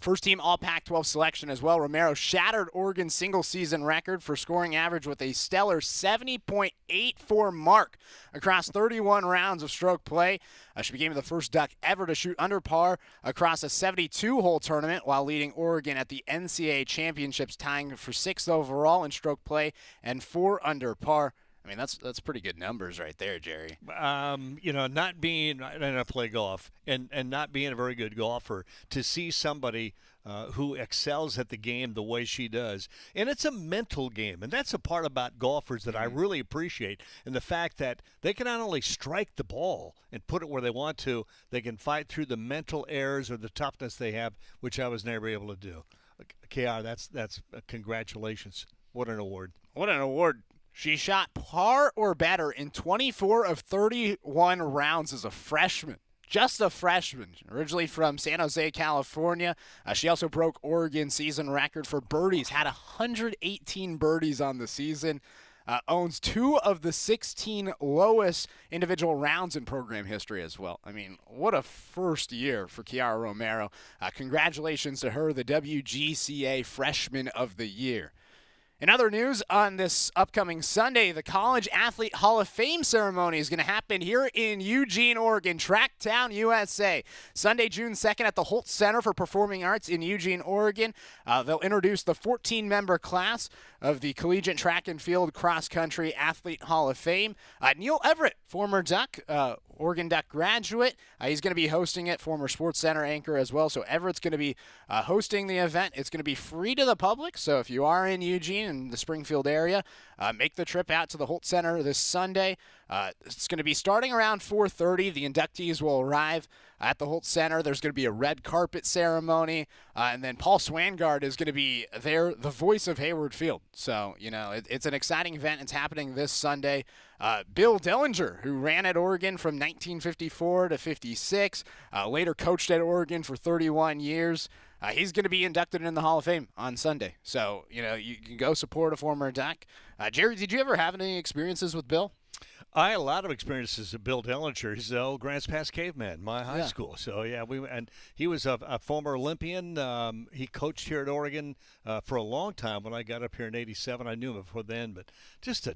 First-team All-Pac-12 selection as well. Romero shattered Oregon's single-season record for scoring average with a stellar 70.84 mark across 31 rounds of stroke play. She became the first Duck ever to shoot under par across a 72-hole tournament while leading Oregon at the NCAA championships, tying for 6th overall in stroke play and 4 under par. I mean, that's pretty good numbers right there, Jerry. Not being, and I play golf, and not being a very good golfer, to see somebody who excels at the game the way she does. And it's a mental game, and that's a part about golfers that I really appreciate, and the fact that they can not only strike the ball and put it where they want to, they can fight through the mental errors or the toughness they have, which I was never able to do. KR, that's congratulations. What an award. What an award. She shot par or better in 24 of 31 rounds as a freshman. Just a freshman, originally from San Jose, California. She also broke Oregon's season record for birdies, had 118 birdies on the season. Owns 2 of the 16 lowest individual rounds in program history as well. I mean, what a first year for Kiara Romero. Congratulations to her, the WGCA Freshman of the Year. In other news, on this upcoming Sunday, the College Athlete Hall of Fame ceremony is going to happen here in Eugene, Oregon, Tracktown, USA. Sunday, June 2nd at the Holt Center for Performing Arts in Eugene, Oregon. They'll introduce the 14-member class of the Collegiate Track and Field Cross Country Athlete Hall of Fame. Neil Everett, former Duck, Oregon Duck graduate. He's going to be hosting it, former Sports Center anchor as well. So Everett's going to be hosting the event. It's going to be free to the public. So if you are in Eugene in the Springfield area, make the trip out to the Holt Center this Sunday. It's going to be starting around 4:30. The inductees will arrive at the Holt Center. There's going to be a red carpet ceremony, and then Paul Swangard is going to be there, the voice of Hayward Field. So, it's an exciting event. It's happening this Sunday. Bill Dellinger, who ran at Oregon from 1954 to 56, later coached at Oregon for 31 years. He's going to be inducted in the Hall of Fame on Sunday. So, you can go support a former Duck. Jerry, did you ever have any experiences with Bill? I had a lot of experiences with Bill Dellinger. He's the old Grants Pass caveman, my high school. So, and he was a former Olympian. He coached here at Oregon for a long time. When I got up here in '87, I knew him before then, but just a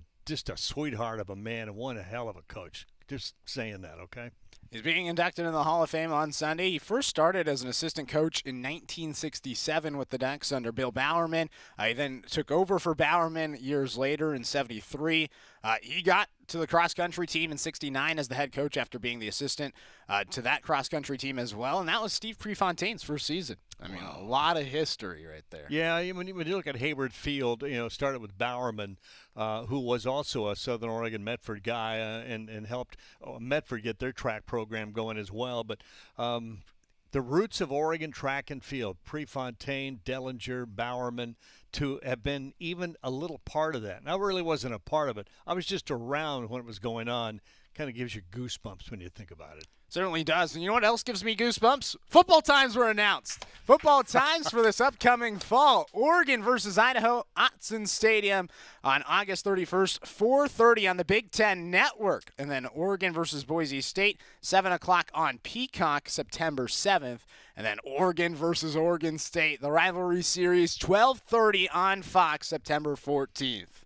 sweetheart of a man and one hell of a coach. Just saying that, okay? He's being inducted in the Hall of Fame on Sunday. He first started as an assistant coach in 1967 with the Ducks under Bill Bowerman. He then took over for Bowerman years later in '73. He got to the cross-country team in '69 as the head coach after being the assistant to that cross-country team as well, and that was Steve Prefontaine's first season. I mean, a lot of history right there. Yeah, when you look at Hayward Field, started with Bowerman, who was also a Southern Oregon Medford guy and helped Medford get their track program going as well. But the roots of Oregon track and field, Prefontaine, Dellinger, Bowerman, to have been even a little part of that. And I really wasn't a part of it. I was just around when it was going on. Kind of gives you goosebumps when you think about it. Certainly does. And you know what else gives me goosebumps? Football times were announced. Football times for this upcoming fall. Oregon versus Idaho, Autzen Stadium on August 31st, 4:30 on the Big Ten Network. And then Oregon versus Boise State, 7 o'clock on Peacock, September 7th. And then Oregon versus Oregon State, the rivalry series, 12:30 on Fox, September 14th.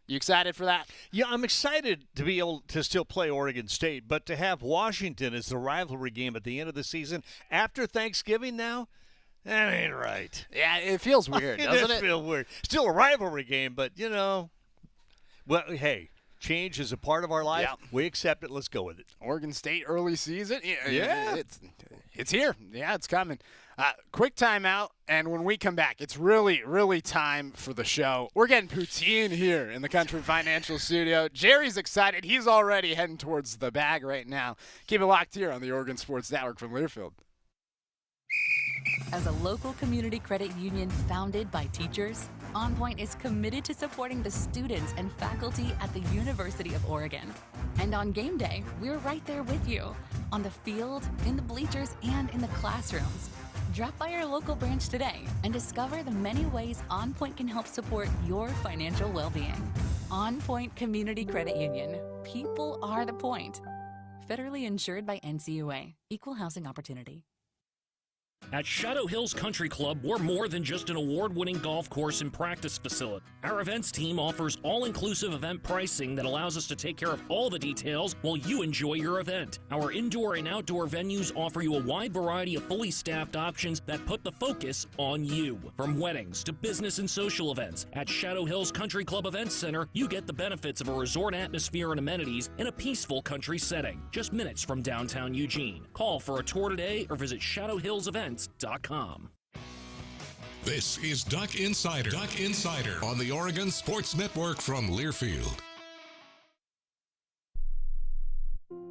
You excited for that? Yeah, I'm excited to be able to still play Oregon State, but to have Washington as the rivalry game at the end of the season after Thanksgiving now, that ain't right. Yeah, it feels weird, doesn't it? It feels weird. Still a rivalry game, but, well, hey, change is a part of our life. Yep. We accept it. Let's go with it. Oregon State early season. Yeah. It's here. Yeah, it's coming. Quick timeout, and when we come back, it's really, really time for the show. We're getting Poutine here in the Country Financial Studio. Jerry's excited. He's already heading towards the bag right now. Keep it locked here on the Oregon Sports Network from Learfield. As a local community credit union founded by teachers, OnPoint is committed to supporting the students and faculty at the University of Oregon. And on game day, we're right there with you, on the field, in the bleachers, and in the classrooms. Drop by our local branch today and discover the many ways OnPoint can help support your financial well-being. OnPoint Community Credit Union. People are the point. Federally insured by NCAA. Equal housing opportunity. At Shadow Hills Country Club, we're more than just an award-winning golf course and practice facility. Our events team offers all-inclusive event pricing that allows us to take care of all the details while you enjoy your event. Our indoor and outdoor venues offer you a wide variety of fully staffed options that put the focus on you. From weddings to business and social events, at Shadow Hills Country Club Events Center, you get the benefits of a resort atmosphere and amenities in a peaceful country setting, just minutes from downtown Eugene. Call for a tour today or visit shadowhillsevents.com. This is Duck Insider. Duck Insider on the Oregon Sports Network from Learfield.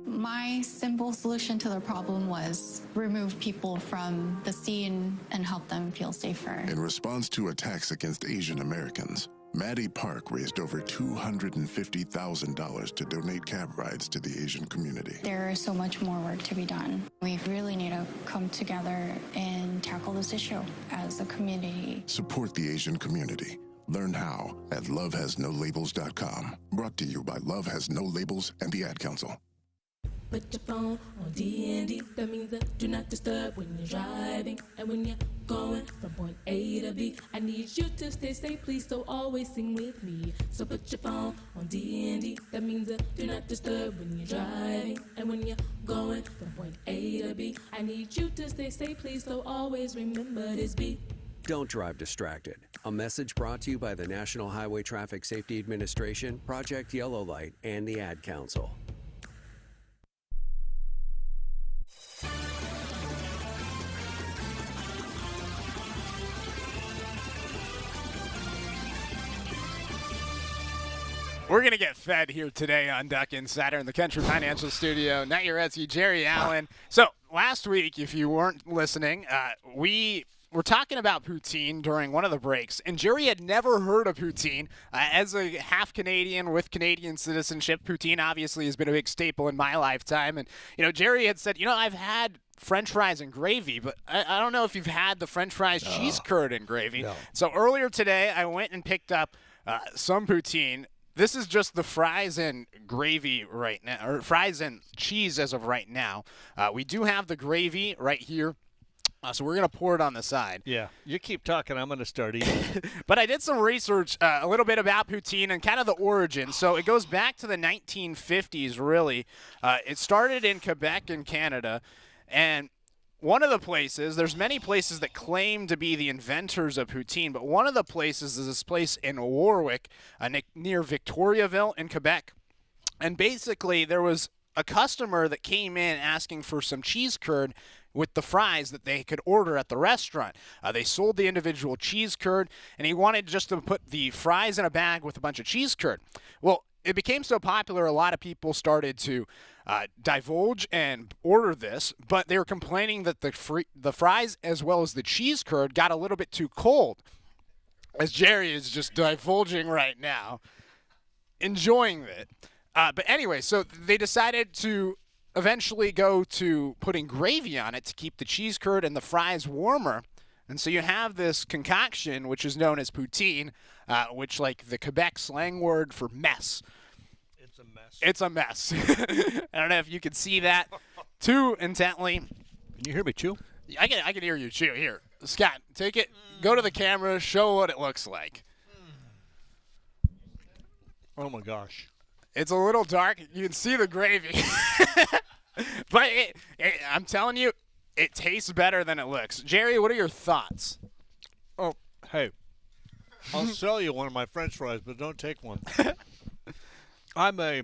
My simple solution to the problem was remove people from the scene and help them feel safer. In response to attacks against Asian Americans, Maddie Park raised over $250,000 to donate cab rides to the Asian community. There is so much more work to be done. We really need to come together and tackle this issue as a community. Support the Asian community. Learn how at lovehasnolabels.com. Brought to you by Love Has No Labels and the Ad Council. Put your phone on D&D. That means that do not disturb when you're driving. And when you're going from point A to B, I need you to stay safe, please, so always sing with me. So put your phone on D&D. That means that do not disturb when you're driving. And when you're going from point A to B, I need you to stay safe, please, so always remember this beat. Don't drive distracted. A message brought to you by the National Highway Traffic Safety Administration, Project Yellow Light, and the Ad Council. We're going to get fed here today on Duck Insider in the Country Financial Studio. Nat Uretzky, Jerry Allen. So last week, if you weren't listening, we were talking about poutine during one of the breaks, and Jerry had never heard of poutine. As a half Canadian with Canadian citizenship, poutine obviously has been a big staple in my lifetime. And, Jerry had said, I've had French fries and gravy, but I don't know if you've had the French fries cheese curd and gravy. No. So earlier today, I went and picked up some poutine. This is just the fries and gravy right now, or fries and cheese as of right now. We do have the gravy right here, so we're going to pour it on the side. Yeah, you keep talking, I'm going to start eating. But I did some research a little bit about poutine and kind of the origin. So it goes back to the 1950s, really. It started in Quebec in Canada, and one of the places, there's many places that claim to be the inventors of poutine, but one of the places is this place in Warwick, near Victoriaville in Quebec. And basically, there was a customer that came in asking for some cheese curd with the fries that they could order at the restaurant. They sold the individual cheese curd, and he wanted just to put the fries in a bag with a bunch of cheese curd. Well, it became so popular, a lot of people started to divulge and order this, but they were complaining that the fries as well as the cheese curd got a little bit too cold, as Jerry is just divulging right now, enjoying it. But anyway, so they decided to eventually go to putting gravy on it to keep the cheese curd and the fries warmer. And so you have this concoction, which is known as poutine, which like the Quebec slang word for mess. It's a mess. I don't know if you can see that too intently. Can you hear me chew? I can hear you chew. Here, Scott, take it. Go to the camera. Show what it looks like. Oh, my gosh. It's a little dark. You can see the gravy. But I'm telling you, it tastes better than it looks. Jerry, what are your thoughts? Oh, hey. I'll sell you one of my French fries, but don't take one. I'm a,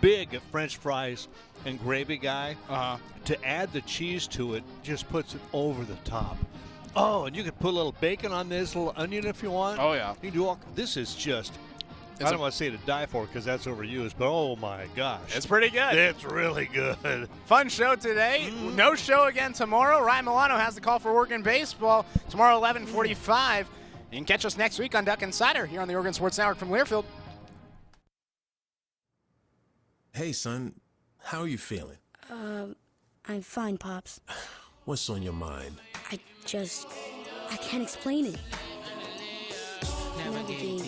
big French fries and gravy guy. To add the cheese to it just puts it over the top. Oh, and you could put a little bacon on this, a little onion if you want. Oh, yeah. You can do all. This is just, I don't want to say to die for because that's overused, but oh my gosh. It's pretty good. It's really good. Fun show today. No show again tomorrow. Ryan Milano has the call for work in baseball. Tomorrow, 11:45. You can catch us next week on Duck Insider here on the Oregon Sports Network from Learfield. Hey, son. How are you feeling? I'm fine, Pops. What's on your mind? I can't explain it. Navigating